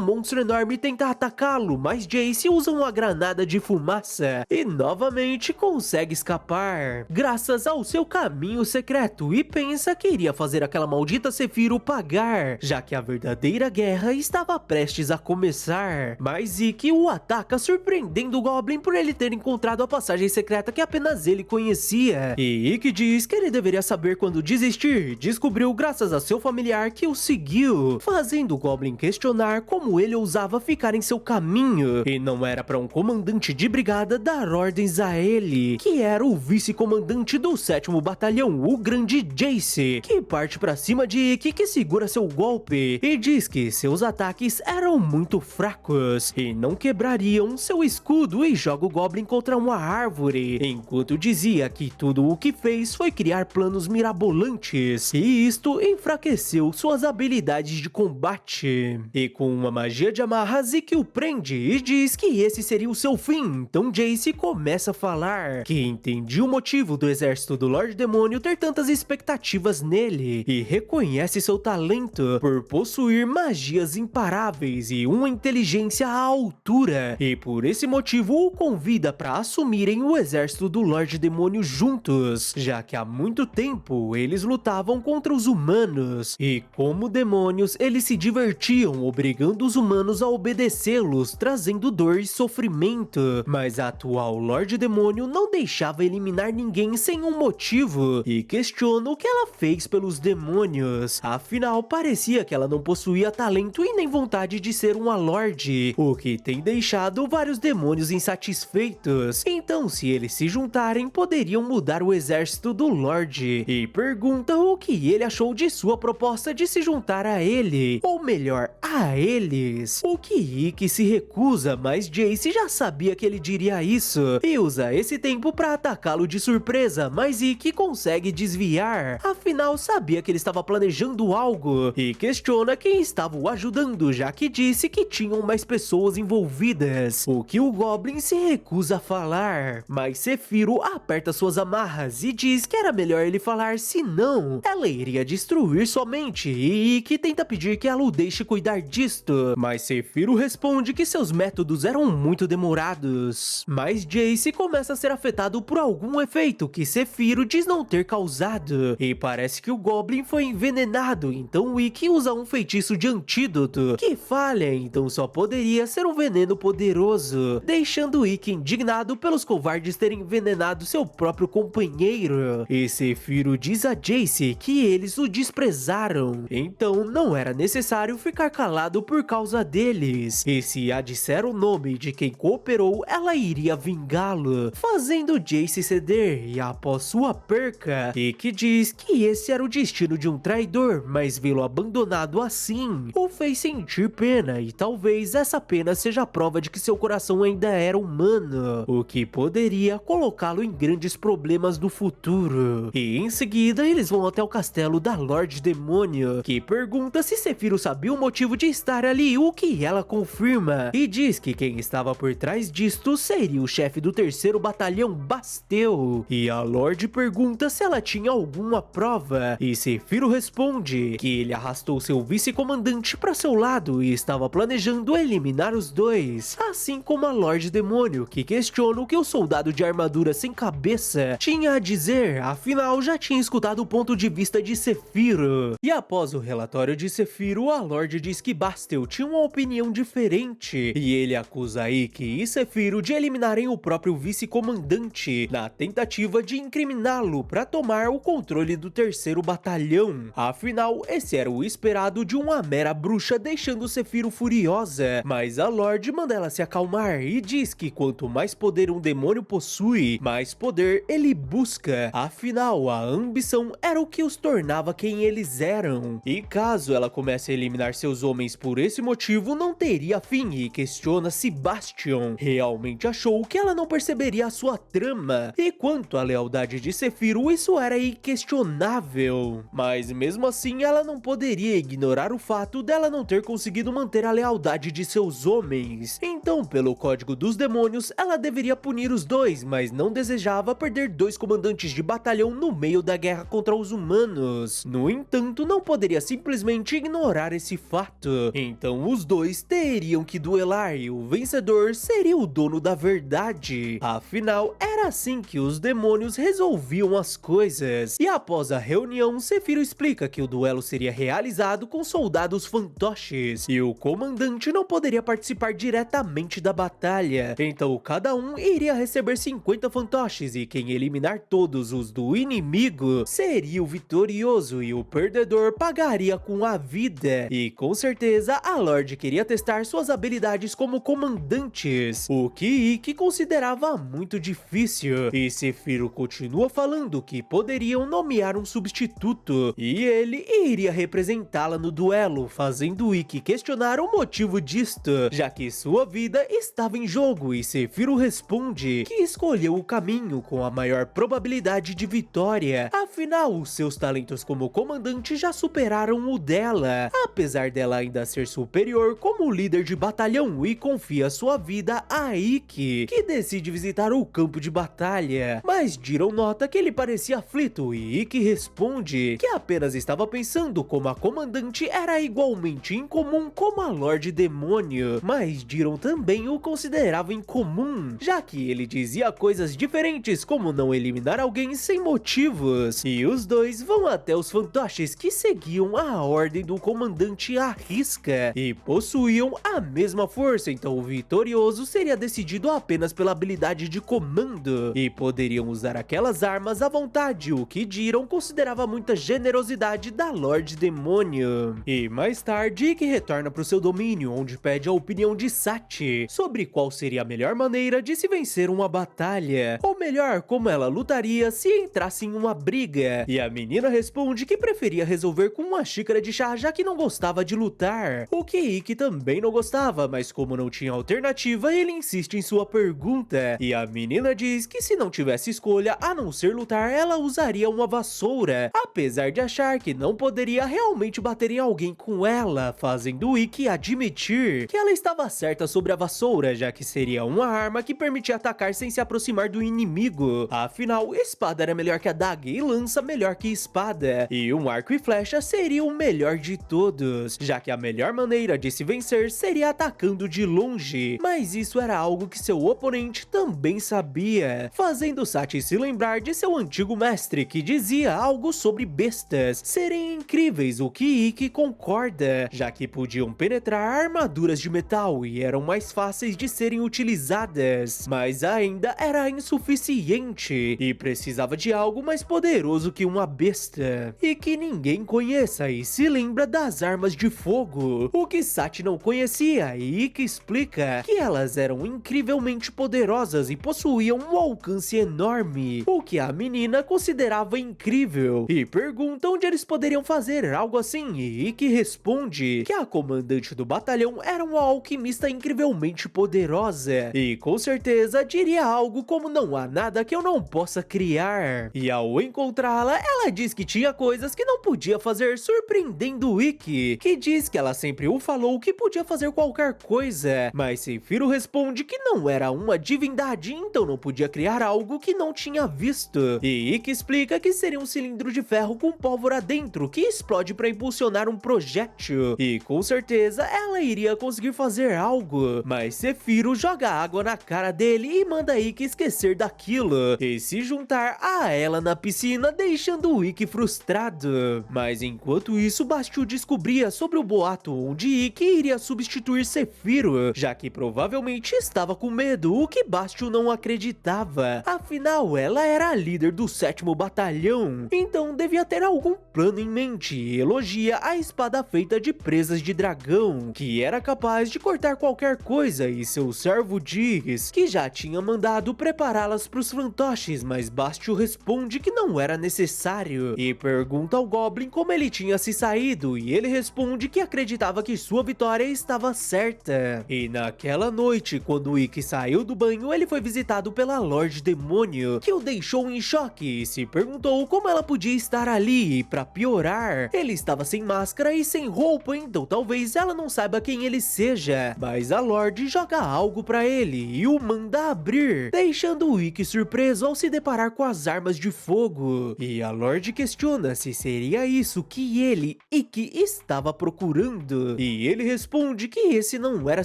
monstro enorme tenta atacá-lo, mas Jayce usa uma granada de fumaça e novamente consegue escapar, graças ao seu caminho secreto, e pensa que iria fazer aquela maldita Sephiroth pagar, já que a verdadeira guerra estava prestes a começar. Mas Ikki o ataca, surpreendendo o Goblin por ele ter encontrado a passagem secreta que apenas ele conhecia. E Ikki diz que ele deveria saber quando desistir, descobriu graças a seu familiar que o seguiu, fazendo o Goblin questionar como ele ousava ficar em seu caminho, e não era para um comandante de brigada dar ordens a ele, que era o vice-comandante do 7º Batalhão, o grande Jayce, que parte para cima de Ikki, que segura seu golpe e diz que seus ataques eram muito fracos e não quebrariam seu escudo, e joga o Goblin contra uma árvore, enquanto dizia que tudo o que fez foi criar planos mirabolantes e isto enfraqueceu suas habilidades de combate. E com uma magia de amarras, Ikki o prende e diz que esse seria o seu fim. Então Jayce começa a falar que entendia o motivo do exército do Lorde Demônio ter tantas expectativas nele e reconhece seu talento por possuir magias imparáveis e uma inteligência à altura, e por esse motivo o convida para assumirem o exército do Lorde Demônio juntos, já que há muito tempo eles lutavam contra os humanos e, como demônios, eles se divertiam obrigando os humanos a obedecê-los, trazendo dor e sofrimento. Mas a atual Lorde Demônio não deixava eliminar ninguém sem um motivo e questiona o que ela fez pelos demônios. Afinal, parecia que ela não possuía talento e nem vontade de ser uma Lorde, o que tem deixado vários demônios insatisfeitos. Então, se eles se juntarem, poderiam mudar o exército do Lorde, e pergunta o que ele achou de sua proposta de se juntar a ele, ou melhor, a eles. O que Ikki se recusa, mas Jayce já sabia que ele diria isso e usa esse tempo para atacá-lo de surpresa, mas Ikki consegue desviar, afinal sabia que ele estava planejando algo e questiona quem estava o ajudando, já que disse que tinham mais pessoas envolvidas, o que o Goblin se recusa a falar. Mas Sephiroth aperta suas amarras e diz que era melhor ele falar, senão ela iria destruir sua mente, e Ikki tenta pedir que ela o deixe cuidar disto, mas Sephiroth responde que seus métodos eram muito demorados. Mas Jayce começa a ser afetado por algum efeito que Sephiroth diz não ter causado, e parece que o Goblin foi envenenado, então Ikki usa um feitiço de antídoto que falha, então só poderia ser um veneno poderoso, deixando Ikki indignado pelos covardes terem envenenado seu próprio companheiro. E Sephiroth diz a Jayce que eles o desprezaram, então não era necessário ficar calado por causa deles, e se a disser o nome de quem cooperou, ela iria vingá-lo, fazendo Jayce ceder. E após sua perca, Ikki diz que esse era o destino de um traidor, mas vê-lo abandonado assim o fez sentir pena, e talvez essa pena seja a prova de que seu coração ainda era humano, o que poderia colocá-lo em grandes problemas no futuro. E em seguida eles vão até o castelo da Lorde Demônio, que pergunta se Sephiroth sabia o motivo de estar ali, o que ela confirma, e diz que quem estava por trás disto seria o chefe do 3º Batalhão, Basteu. E a Lorde pergunta se ela tinha alguma prova, e Sephiroth responde que ele arrastou seu vice-comandante para seu lado e estava planejando eliminar os dois, assim como a Lorde Demônio, que questiona o que o soldado de armadura sem cabeça tinha a dizer, afinal já tinha escutado o ponto de vista de Sephiroth. E após o relatório de Sephiroth, a Lorde diz que Bastel tinha uma opinião diferente, e ele acusa Ikki e Sephiroth de eliminarem o próprio vice-comandante, na tentativa de incriminá-lo para tomar o controle do terceiro batalhão. Afinal, esse era o esperado de uma mera bruxa, deixando Sephiroth furiosa, mas a Lorde manda ela se acalmar e diz que quanto mais poder um demônio possui, mais poder ele busca. Afinal, a ambição era o que os tornava quem eles eram. E caso ela comece a eliminar seus homens por esse motivo, não teria fim, e questiona se Bastion realmente achou que ela não perceberia a sua trama. E quanto à lealdade de Sephiroth, isso era inquestionável. Mas mesmo assim, ela não poderia ignorar o fato dela não ter conseguido manter a lealdade de seus homens. Então, pelo código dos demônios, ela deveria punir os dois, mas não desejava perder dois comandantes de batalhão no meio da guerra contra os humanos. No entanto, não poderia simplesmente ignorar esse fato. Então os dois teriam que duelar e o vencedor seria o dono da verdade. Afinal, era assim que os demônios resolviam as coisas. E após a reunião, Sephiroth explica que o duelo seria realizado com soldados fantoches e o comandante não poderia participar diretamente da batalha. Então cada um iria receber 50 fantoches e quem eliminar todos os do inimigo seria o vitorioso e o perdedor pagaria com a vida. E com certeza a Lorde queria testar suas habilidades como comandantes, o que Ikki considerava muito difícil. E Sephiroth continua falando que poderiam nomear um substituto e ele iria representá-la no duelo, fazendo Ikki questionar o motivo disto, já que sua vida estava em jogo, e Sephiroth responde que escolheu o caminho com a maior probabilidade de vitória, afinal os seus talentos como comandante já superaram o dela, apesar dela ainda ser superior como líder de batalhão, e confia sua vida a Ikki, que decide visitar o campo de batalha. Mas Jiren nota que ele parecia aflito e Ikki responde que apenas estava pensando como a comandante era igualmente incomum como a Lorde Demônio, mas Jiren também o considerava incomum, já que ele dizia coisas diferentes como não eliminar alguém sem motivos. E os dois vão até os fantoches que seguiam a ordem do comandante à risca e possuíam a mesma força, então o vitorioso seria decidido apenas pela habilidade de comando e poderiam usar aquelas armas à vontade, o que Jiren considerava muita generosidade da Lorde Demônio. E mais tarde, Ikki retorna para o seu domínio, onde pede a opinião de Sachi sobre qual seria a melhor maneira de se vencer uma batalha, ou melhor, como ela lutaria se entrasse em uma briga. E a menina responde que preferia resolver com uma xícara de chá, já que não gostava de lutar, o que Ikki também não gostava, mas como não tinha alternativa, ele insiste em sua pergunta, e a menina diz que se não tivesse escolha a não ser lutar, ela usaria uma vassoura, apesar de achar que não poderia realmente bater em alguém com ela, fazendo Ikki admitir que ela estava certa sobre a vassoura, já que seria uma arma que permitia atacar sem se aproximar do inimigo. Afinal, espada era melhor que adaga e lança melhor que espada, e um arco e flecha seria o melhor de todos, já que a melhor maneira de se vencer seria atacando de longe. Mas isso era algo que seu oponente também sabia, fazendo Sachi se lembrar de seu antigo mestre, que dizia algo sobre bestas serem incríveis, o que Ikki concorda, já que podiam penetrar armaduras de metal e eram mais fáceis de serem utilizadas, mas ainda era insuficiente e precisava de algo mais poderoso que uma besta, e que ninguém conheça, e se lembra das armas de fogo, o que Sachi não conhecia, e Ikki explica que elas eram incrivelmente poderosas e possuíam um alcance enorme, o que a menina considerava incrível, e pergunta onde eles poderiam fazer algo assim, e Ikki responde que a comandante do batalhão era uma alquimista incrivelmente poderosa, e com certeza diria algo como não há nada que eu não possa criar, e ao encontrá-la, ela diz que tinha coisas que não podia fazer, surpreendendo Ikki, que diz que ela sempre o falou que podia fazer qualquer coisa, mas Sephiroth responde que não era uma divindade, então não podia criar algo que não tinha visto, e Ikki explica que seria um cilindro de ferro com pólvora dentro que explode pode para impulsionar um projétil, e com certeza ela iria conseguir fazer algo, mas Sephiroth joga água na cara dele e manda Ikki esquecer daquilo e se juntar a ela na piscina, deixando o Ikki frustrado. Mas enquanto isso, Bastil descobria sobre o boato onde Ikki iria substituir Sephiroth, já que provavelmente estava com medo, o que Bastil não acreditava. Afinal, ela era a líder do 7º Batalhão, então devia ter algum plano em mente, e elogia a espada feita de presas de dragão, que era capaz de cortar qualquer coisa, e seu servo diz que já tinha mandado prepará-las para os fantoches, mas Bastil responde que não era necessário, e pergunta ao Goblin como ele tinha se saído, e ele responde que acreditava que sua vitória estava certa. E naquela noite, quando Ikki saiu do banho, ele foi visitado pela Lorde Demônio, que o deixou em choque e se perguntou como ela podia estar ali, e pra piorar, ele estava sem máscara e sem roupa, então talvez ela não saiba quem ele seja, mas a Lorde joga algo pra ele e o manda abrir, deixando o Ikki surpreso ao se deparar com as armas de fogo, e a Lorde questiona se seria isso que ele, Ikki, estava procurando, e ele responde que esse não era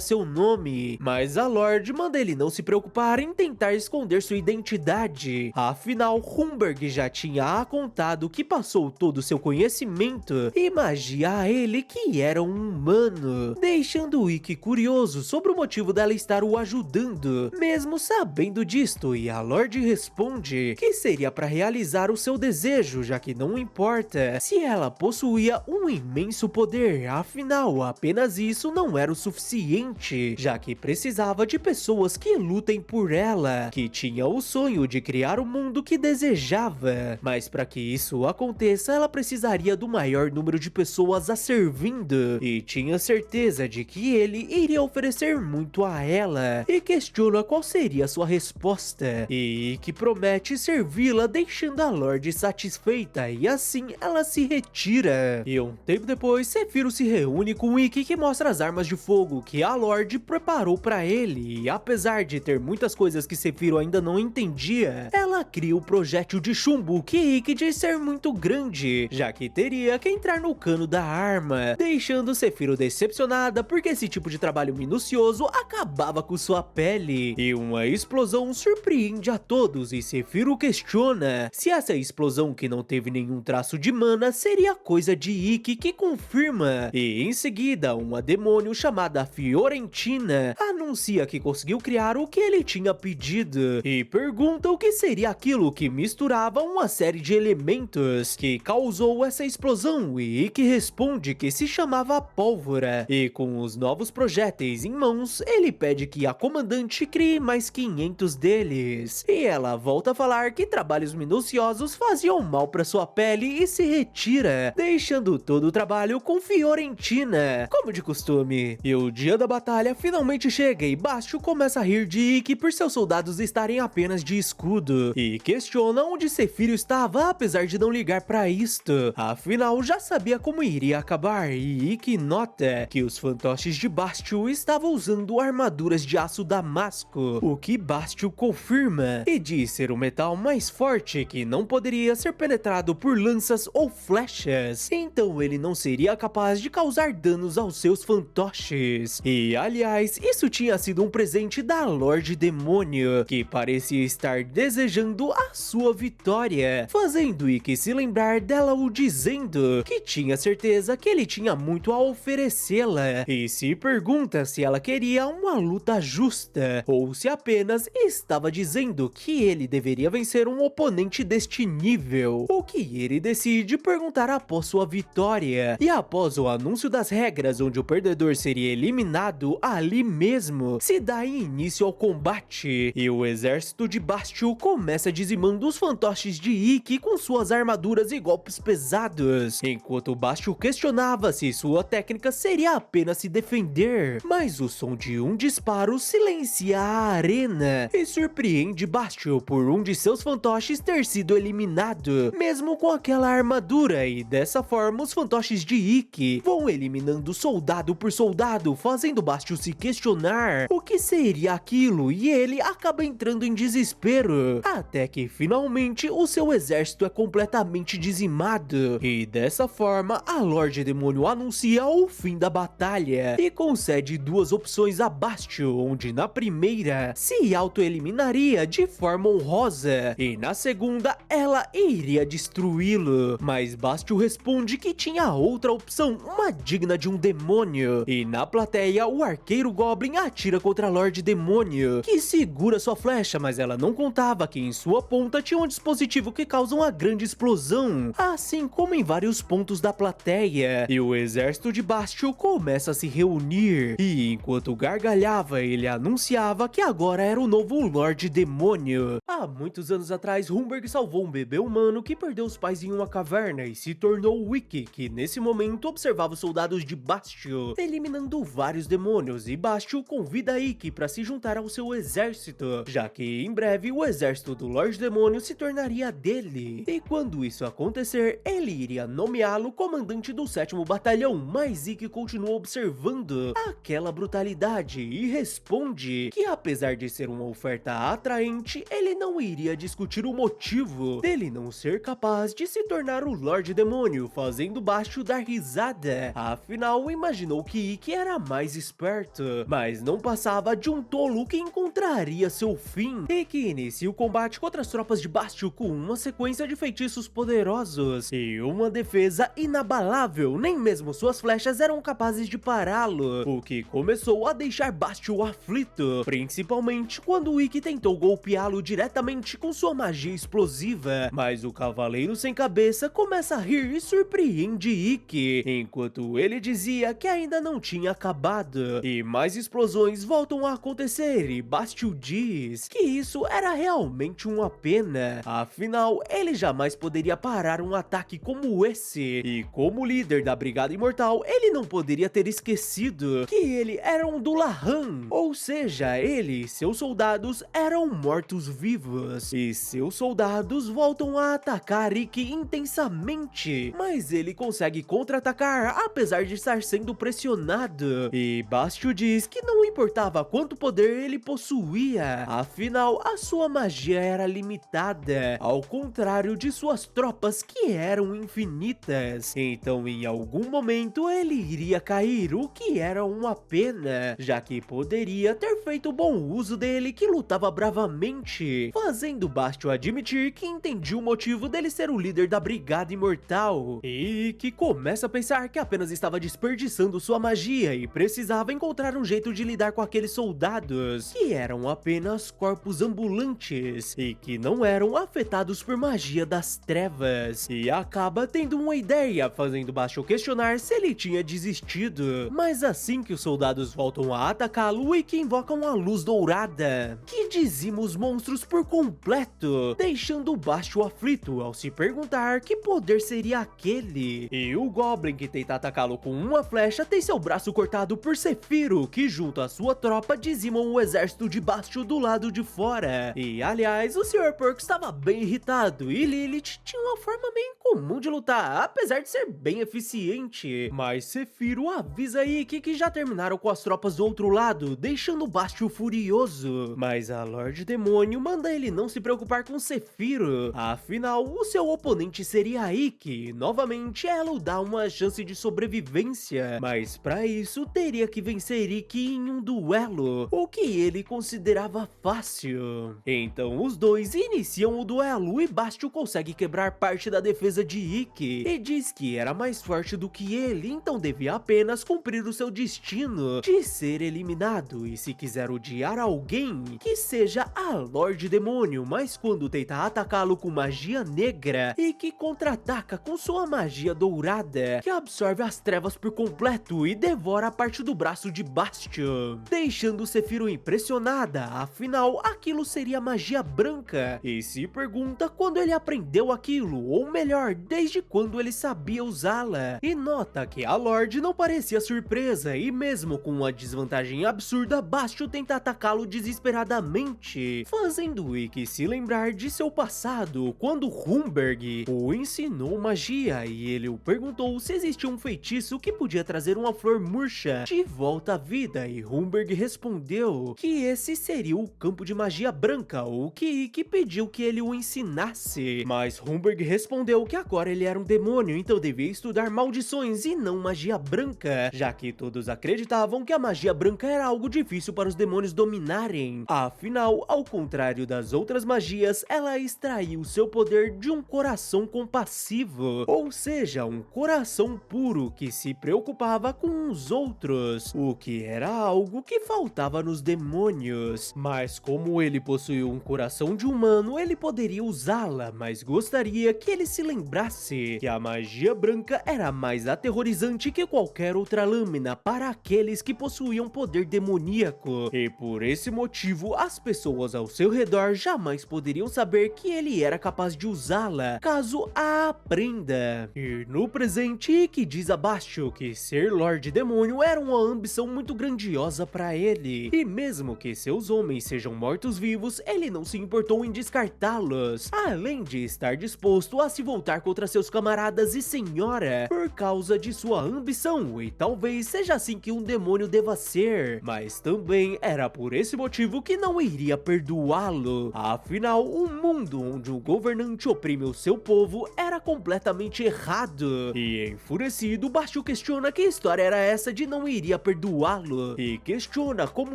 seu nome, mas a Lorde manda ele não se preocupar em tentar esconder sua identidade, afinal Humberg já tinha a contado que passou todo o seu conhecimento e magia a ele que era um humano, deixando o Ikki curioso sobre o motivo dela estar o ajudando, mesmo sabendo disto, e a Lorde responde que seria para realizar o seu desejo, já que não importa se ela possuía um imenso poder, afinal apenas isso não era o suficiente, já que precisava de pessoas que lutem por ela, que tinha o sonho de criar o mundo que desejava, mas para que isso aconteça ela precisaria do maior número de pessoas a servindo, e tinha certeza de que ele iria oferecer muito a ela, e questiona qual seria sua resposta, e que promete servi-la, deixando a Lorde satisfeita, e assim ela se retira. E um tempo depois, Sephiroth se reúne com Ikki, que mostra as armas de fogo que a Lorde preparou para ele, e apesar de ter muitas coisas que Sephiroth ainda não entendia, ela cria o projétil de chumbo que Ikki diz ser muito grande, já que teria que entrar no cano da arma, deixando Sephiroth decepcionada porque esse tipo de trabalho minucioso acabava com sua pele, e uma explosão surpreende a todos, e Sephiroth questiona se essa explosão que não teve nenhum traço de mana seria coisa de Ikki, que confirma, e em seguida uma demônio chamada Fiorentina anuncia que conseguiu criar o que ele tinha pedido, e pergunta o que seria aquilo que misturava uma série de elementos que causou essa explosão, e Ikki responde que se chamava pólvora, e com os novos projéteis em mãos, ele pede que a comandante crie mais 500 deles, e ela volta a falar que trabalhos minuciosos faziam mal para sua pele e se retira, deixando todo o trabalho com Fiorentina, como de costume. E o dia da batalha finalmente chega e Bastil começa a rir de Ikki por seus soldados estarem apenas de escudo, e questiona onde Sephiroth estava, apesar de não ligar para isto, afinal já sabia como iria acabar, e Ikki nota que os fantoches de Bastil estavam usando armaduras de aço damasco, o que Bastil confirma, e diz ser o metal mais forte que não poderia ser penetrado por lanças ou flechas, então ele não seria capaz de causar danos aos seus fantoches. E aliás, isso tinha sido um presente da Lorde Demônio, que parecia estar desejando a sua vitória, fazendo Ikki se lembrar dela o dizendo que tinha certeza que ele tinha muito a oferecê-la, e se pergunta se ela queria uma luta justa, ou se apenas estava dizendo que ele deveria vencer um oponente deste nível, o que ele decide perguntar após sua vitória, e após o anúncio das regras onde o perdedor seria eliminado ali mesmo, se dá início ao combate, e o exército de Bastil começa dizimando os fantoches de Ikki com suas armaduras e golpes pesados, enquanto Bastil questionava se sua técnica seria apenas se defender, mas o som de um disparo silencia a arena e surpreende Bastil por um de seus fantoches ter sido eliminado, mesmo com aquela armadura, e dessa forma os fantoches de Ikki vão eliminando soldado por soldado, fazendo Bastil se questionar o que seria aquilo, e ele acaba entrando em desespero, até que finalmente o seu exército é completamente dizimado, e dessa Dessa forma, a Lorde Demônio anuncia o fim da batalha e concede duas opções a Bastio, onde na primeira se auto-eliminaria de forma honrosa e na segunda ela iria destruí-lo, mas Bastio responde que tinha outra opção, uma digna de um demônio, e na plateia o arqueiro Goblin atira contra a Lorde Demônio, que segura sua flecha, mas ela não contava que em sua ponta tinha um dispositivo que causa uma grande explosão, assim como em vários pontos da plateia, e o exército de Bastio começa a se reunir, e enquanto gargalhava ele anunciava que agora era o novo Lorde Demônio. Há muitos anos atrás, Humberg salvou um bebê humano que perdeu os pais em uma caverna e se tornou Wiki, que nesse momento observava os soldados de Bastio, eliminando vários demônios, e Bastio convida Ikki para se juntar ao seu exército, já que em breve o exército do Lorde Demônio se tornaria dele. E quando isso acontecer, ele iria nomeá-lo comandante do 7º Batalhão, mas Ikki continua observando aquela brutalidade e responde que apesar de ser uma oferta atraente, ele não iria discutir o motivo dele não ser capaz de se tornar o Lorde Demônio, fazendo Bastio dar risada. Afinal, imaginou que Ikki era mais esperto, mas não passava de um tolo que encontraria seu fim, e que inicia o combate contra as tropas de Bastio com uma sequência de feitiços poderosos e uma defesa inabalável, nem mesmo suas flechas eram capazes de pará-lo, o que começou a deixar Bastio aflito, principalmente quando Ikki tentou golpeá-lo diretamente com sua magia explosiva, mas o Cavaleiro Sem Cabeça começa a rir e surpreende Ikki, enquanto ele dizia que ainda não tinha acabado, e mais explosões voltam a acontecer, e Bastio diz que isso era realmente uma pena, afinal ele jamais poderia parar um ataque como esse, e como líder da Brigada Imortal ele não poderia ter esquecido que ele era um Dullahan, ou seja, ele e seus soldados eram mortos-vivos, e seus soldados voltam a atacar Ikki intensamente, mas ele consegue contra-atacar apesar de estar sendo pressionado, e Bastio diz que não importava quanto poder ele possuía, afinal a sua magia era limitada, ao contrário de suas tropas que eram infinitas, então em algum momento ele iria cair, o que era uma pena, já que poderia ter feito bom uso dele que lutava bravamente, fazendo Bastio admitir que entendia o motivo dele ser o líder da Brigada Imortal, e que começa a pensar que apenas estava desperdiçando sua magia e precisava encontrar um jeito de lidar com aqueles soldados, que eram apenas corpos ambulantes, e que não eram afetados por magia das trevas, e acaba tendo uma ideia, fazendo Bastio questionar se ele tinha desistido, mas assim que os soldados voltam a atacá-lo, Ikki invocam a luz dourada, que dizima os monstros por completo, deixando Bastio aflito ao se perguntar que poder seria aquele, e o Goblin que tenta atacá-lo com uma flecha tem seu braço cortado por Sephiroth, que junto à sua tropa dizimam o exército de Bastio do lado de fora, e aliás o Sr. Porco estava bem irritado, e Lilith tinha uma forma meio incomum de lutar, apesar de ser bem eficiente, mas Sephiroth avisa Ikki que já terminaram com as tropas do outro lado, deixando Bastio furioso, mas a Lorde Demônio manda ele não se preocupar com Sephiroth, afinal o seu oponente seria Ikki, novamente ela o dá uma chance de sobrevivência, mas para isso teria que vencer Ikki em um duelo, o que ele considerava fácil. Então os dois iniciam o duelo e Bastio consegue quebrar parte da defesa de Ikki e diz que era mais forte do que ele, então devia apenas cumprir o seu destino de ser eliminado, e se quiser odiar alguém, que seja a Lorde Demônio, mas quando tenta atacá-lo com magia negra, Ikki contra-ataca com sua magia dourada, que absorve as trevas por completo e devora a parte do braço de Bastio, deixando Sephiroth impressionada, afinal aquilo seria magia branca, e se pergunta quando ele aprendeu aquilo, ou melhor, desde quando ele sabia usá-la, e nota que a Lorde não parecia surpresa, e mesmo com uma desvantagem absurda, Bastio tenta atacá-lo desesperadamente, fazendo Ikki se lembrar de seu passado, quando Humberg o ensinou magia, e ele o perguntou se existia um feitiço que podia trazer uma flor murcha de volta à vida, e Humberg respondeu que esse seria o campo de magia branca, o que Ikki pediu que ele o ensinasse, mas Humberg respondeu que agora ele era um demônio demônio, então devia estudar maldições e não magia branca, já que todos acreditavam que a magia branca era algo difícil para os demônios dominarem. Afinal, ao contrário das outras magias, ela extraiu seu poder de um coração compassivo, ou seja, um coração puro que se preocupava com os outros, o que era algo que faltava nos demônios. Mas como ele possuiu um coração de humano, ele poderia usá-la, mas gostaria que ele se lembrasse que a magia branca era mais aterrorizante que qualquer outra lâmina para aqueles que possuíam poder demoníaco, e por esse motivo as pessoas ao seu redor jamais poderiam saber que ele era capaz de usá-la, caso a aprenda. E no presente, Ikki diz abaixo que ser Lorde Demônio era uma ambição muito grandiosa para ele, e mesmo que seus homens sejam mortos-vivos, ele não se importou em descartá-los, além de estar disposto a se voltar contra seus camaradas e senhora, por causa de sua ambição, e talvez seja assim que um demônio deva ser, mas também era por esse motivo que não iria perdoá-lo. Afinal, um mundo onde um governante oprime o seu povo era completamente errado, e enfurecido, Bastiu questiona que história era essa de não iria perdoá-lo, e questiona como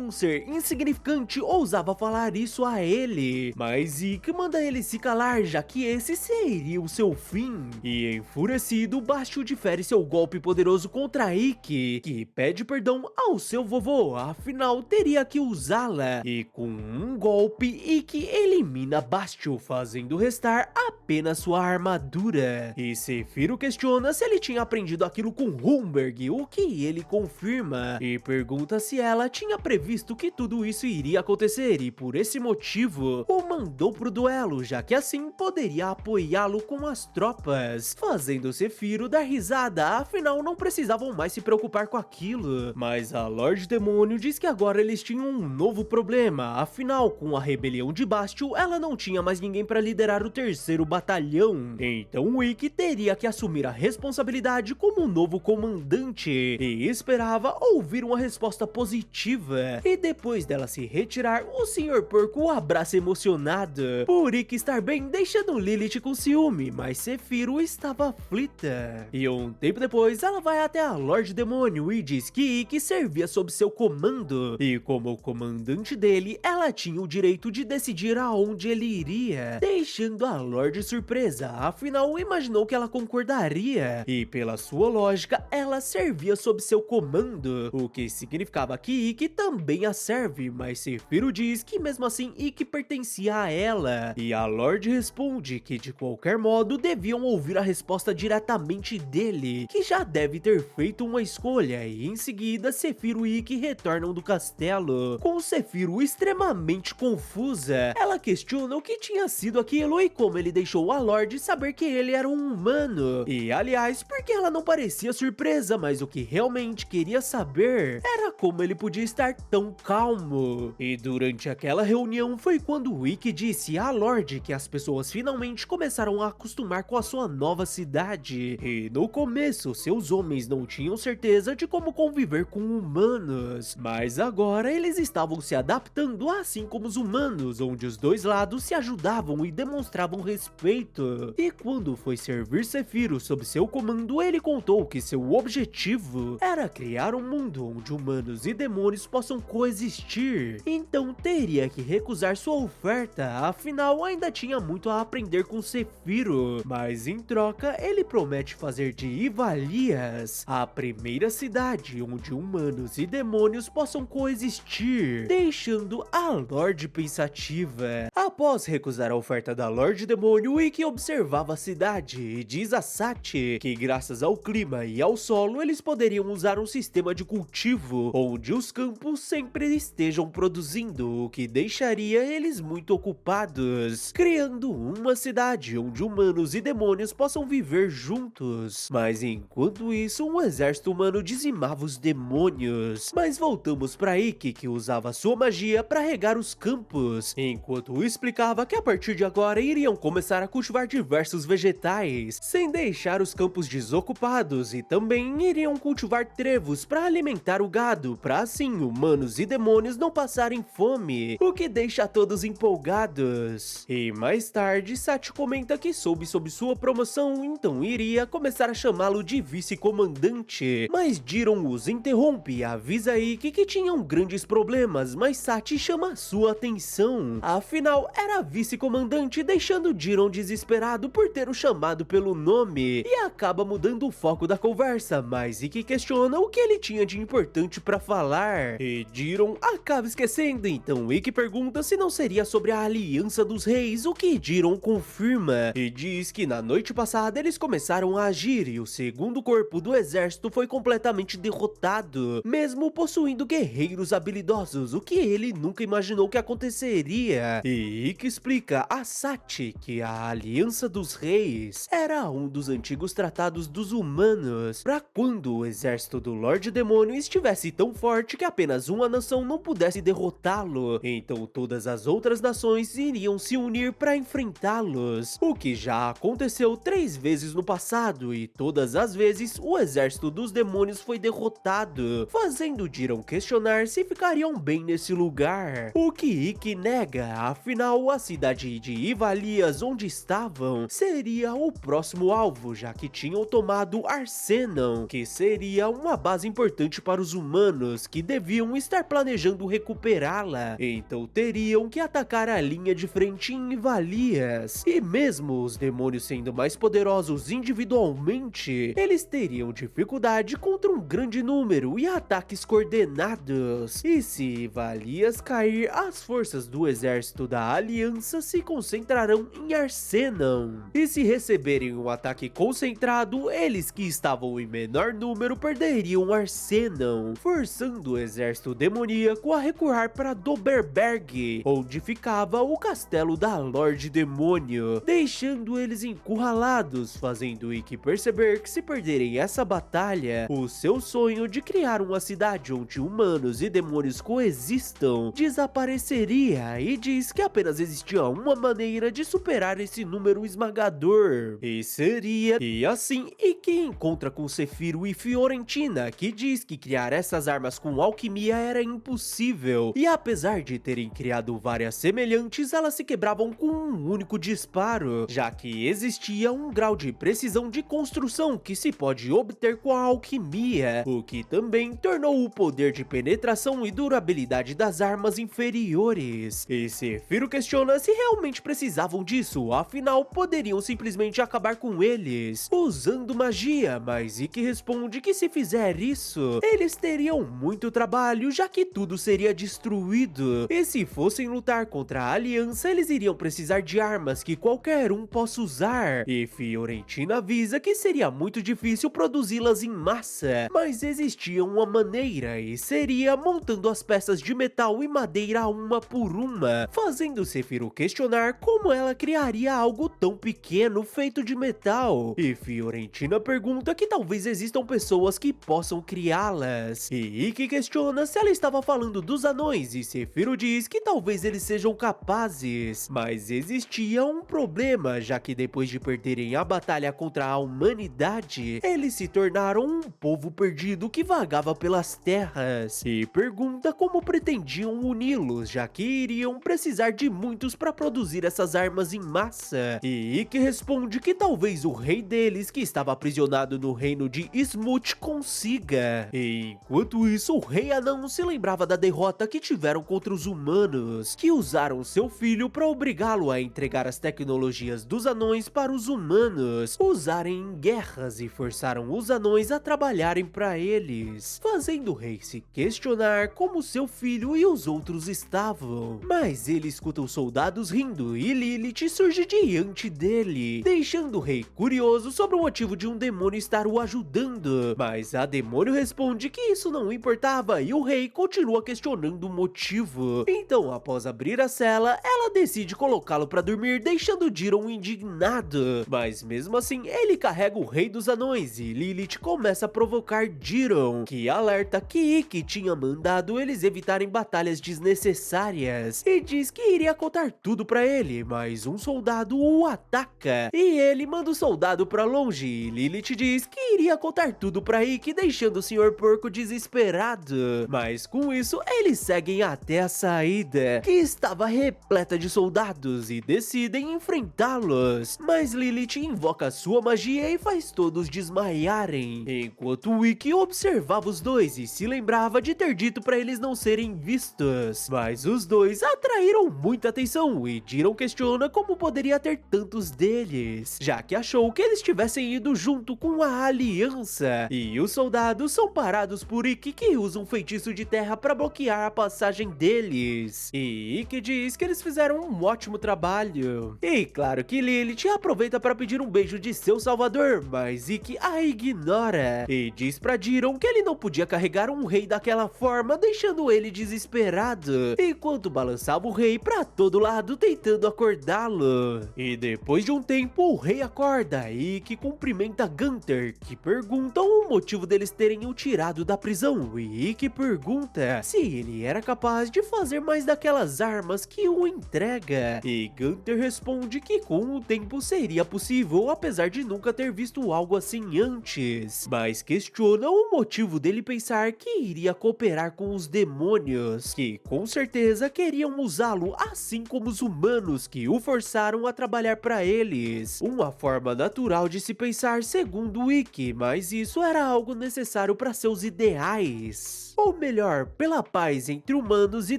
um ser insignificante ousava falar isso a ele, mas Ikki manda ele se calar, já que esse seria o seu fim. E enfurecido, Bastiu difere seu golpe poderoso contra Ikki, que pede perdão ao seu vovô, afinal teria que usá-la, e com um golpe, Ikki elimina Bastiu, fazendo restar apenas sua armadura. E Zephyro questiona se ele tinha aprendido aquilo com Hulkenberg, o que ele confirma, e pergunta se ela tinha previsto que tudo isso iria acontecer e por esse motivo o mandou pro duelo, já que assim poderia apoiá-lo com as tropas, fazendo Zephyro dar risada, afinal não precisavam mais se preocupar com aquilo. Mas a Lorde Demônio diz que agora eles tinham um novo problema, afinal com a rebelião de Bastiu, ela não tinha mais ninguém para liderar o terceiro batalhão, então Ikki teria que assumir a responsabilidade como novo comandante, e esperava ouvir uma resposta positiva, e depois dela se retirar, o Sr. Porco o abraça emocionado, por Ikki estar bem, deixando Lilith com ciúme, mas Zephyro estava aflita. E um tempo depois, ela vai até a Lorde Demônio e diz que Ikki servia sob seu comando, e como comandante dele, ela tinha o direito de decidir aonde ele iria, deixando a Lorde surpresa, afinal imaginou que ela concordaria, e pela sua lógica, ela servia sob seu comando, o que significava que Ikki também a serve, mas Zephyro diz que mesmo assim Ikki pertencia a ela, e a Lorde responde que de qualquer modo deviam ouvir a resposta diretamente dele, que já deve ter feito uma escolha, e em seguida Zephyro e Ikki retornam do castelo, com Zephyro extremamente confusa. Ela questiona o que tinha sido aquilo e como ele deixou a Lorde saber que ele era um humano, e aliás, porque ela não parecia surpresa, mas o que realmente queria saber era como ele podia estar tão calmo. E durante aquela reunião foi quando Ikki disse à Lorde que as pessoas finalmente começaram a acostumar com a sua nova cidade, e no começo seus homens não tinham certeza de como conviver com humanos, mas agora eles estavam se adaptando assim como os humanos, onde os dois lados se ajudavam e demonstravam respeito. E quando foi servir Zephyro sob seu comando, ele contou que seu objetivo era criar um mundo onde humanos e demônios possam coexistir, então teria que recusar sua oferta, afinal ainda tinha muito a aprender com Zephyro, mas em troca ele promete fazer de Ivalias a primeira cidade onde humanos e demônios possam coexistir, deixando a Lorde pensativa. Após recusar a oferta da Lorde Demônio, Ikki observava a cidade e diz a Sati que graças ao clima e ao solo eles poderiam usar um sistema de cultivo onde os campos sempre estejam produzindo, o que deixaria eles muito ocupados, criando uma cidade onde humanos e demônios possam viver juntos. Mas enquanto isso, um exército humano dizimava os demônios. Mas voltamos para Ikki, que usava sua magia para regar os campos, enquanto explicava que a partir de agora iriam começar a cultivar diversos vegetais, sem deixar os campos desocupados, e também iriam cultivar trevos para alimentar o gado, para assim humanos e demônios não passarem fome, o que deixa todos empolgados. E mais tarde, Sati comenta que soube sobre sua promoção Jiron então iria começar a chamá-lo de vice-comandante, mas Jiron os interrompe e avisa Ikki que tinham grandes problemas, mas Sachi chama sua atenção. Afinal, era vice-comandante, deixando Jiron desesperado por ter o chamado pelo nome, e acaba mudando o foco da conversa, mas Ikki questiona o que ele tinha de importante pra falar, e Jiron acaba esquecendo. Então Ikki pergunta se não seria sobre a aliança dos reis, o que Jiron confirma, e diz que na noite passada eles começaram a agir e o segundo corpo do exército foi completamente derrotado, mesmo possuindo guerreiros habilidosos, o que ele nunca imaginou que aconteceria. E Ikki explica a Sachi que a aliança dos reis era um dos antigos tratados dos humanos, para quando o exército do Lorde Demônio estivesse tão forte que apenas uma nação não pudesse derrotá-lo, então todas as outras nações iriam se unir para enfrentá-los, o que já aconteceu 3 vezes no passado e todas as vezes o exército dos demônios foi derrotado, fazendo Jiron questionar se ficariam bem nesse lugar, o que Ikki nega. Afinal, a cidade de Ivalias onde estavam seria o próximo alvo, já que tinham tomado Arsenon, que seria uma base importante para os humanos que deviam estar planejando recuperá-la, então teriam que atacar a linha de frente em Ivalias, e mesmo os demônios sendo mais poderosos individualmente, eles teriam dificuldade contra um grande número e ataques coordenados, e se Ivalias cair, as forças do exército da aliança se concentrarão em Arsenon, e se receberem um ataque concentrado, eles que estavam em menor número perderiam Arsenon, forçando o exército demoníaco a recuar para Doberberg, onde ficava o castelo da Lorde Demônio, deixando eles encurralados, fazendo Ikki perceber que se perderem essa batalha, o seu sonho de criar uma cidade onde humanos e demônios coexistam desapareceria, e diz que apenas existia uma maneira de superar esse número esmagador, e assim Ikki encontra com Sephiroth e Fiorentina, que diz que criar essas armas com alquimia era impossível, e apesar de terem criado várias semelhantes, elas se quebravam com um único disparo, já que existia um grau de precisão de construção que se pode obter com a alquimia, o que também tornou o poder de penetração e durabilidade das armas inferiores. E Sephiroth questiona se realmente precisavam disso, afinal poderiam simplesmente acabar com eles usando magia, mas Ikki responde que se fizer isso, eles teriam muito trabalho, já que tudo seria destruído, e se fossem lutar contra a aliança, eles iriam precisar de armas que qualquer um possa usar, e Fiorentina avisa que seria muito difícil produzi-las em massa, mas existia uma maneira, e seria montando as peças de metal e madeira uma por uma, fazendo Sephiroth questionar como ela criaria algo tão pequeno feito de metal, e Fiorentina pergunta que talvez existam pessoas que possam criá-las, e Ikki questiona se ela estava falando dos anões, e Sephiroth diz que talvez eles sejam capazes, mas existia um problema, já que depois de perderem a batalha contra a humanidade, eles se tornaram um povo perdido que vagava pelas terras, e pergunta como pretendiam uni-los, já que iriam precisar de muitos para produzir essas armas em massa, e Ikki responde que talvez o rei deles, que estava aprisionado no reino de Smoot, consiga. E enquanto isso, o rei anão se lembrava da derrota que tiveram contra os humanos, que usaram seu filho para obrigá-lo a entregar as tecnologias dos anões para os humanos usarem em guerras, e forçaram os anões a trabalharem para eles, fazendo o rei se questionar como seu filho e os outros estavam. Mas ele escuta os soldados rindo e Lilith surge diante dele, deixando o rei curioso sobre o motivo de um demônio estar o ajudando, mas a demônio responde que isso não importava e o rei continua questionando o motivo. Então, após abrir a cela, ela decide colocá-lo para dormir, deixando Jiron indignado, mas mesmo assim ele carrega o rei dos anões e Lilith começa a provocar Jiron, que alerta que Ikki tinha mandado eles evitarem batalhas desnecessárias, e diz que iria contar tudo para ele, mas um soldado o ataca e ele manda o soldado para longe, e Lilith diz que iria contar tudo para Ikki, deixando o Sr. Porco desesperado, mas com isso eles seguem até a saída, que estava repleta de soldados, e decidem enfrentá-los, mas Lilith Ikki invoca sua magia e faz todos desmaiarem, enquanto Ikki observava os dois e se lembrava de ter dito para eles não serem vistos. Mas os dois atraíram muita atenção e Jiren questiona como poderia ter tantos deles, já que achou que eles tivessem ido junto com a aliança. E os soldados são parados por Ikki, que usa um feitiço de terra para bloquear a passagem deles. E Ikki diz que eles fizeram um ótimo trabalho. E claro que Lilith aproveita para pedir um beijo de seu salvador, mas Ikki a ignora e diz pra Jiren que ele não podia carregar um rei daquela forma, deixando ele desesperado, enquanto balançava o rei pra todo lado tentando acordá-lo. E depois de um tempo, o rei acorda e Ikki cumprimenta Gunther, que pergunta o motivo deles terem o tirado da prisão, e Ikki pergunta se ele era capaz de fazer mais daquelas armas que o entrega, e Gunther responde que com o tempo seria possível, apesar de nunca ter visto algo assim antes, mas questiona o motivo dele pensar que iria cooperar com os demônios, que com certeza queriam usá-lo, assim como os humanos que o forçaram a trabalhar para eles. Uma forma natural de se pensar segundo Ikki, mas isso era algo necessário para seus ideais. Ou melhor, pela paz entre humanos e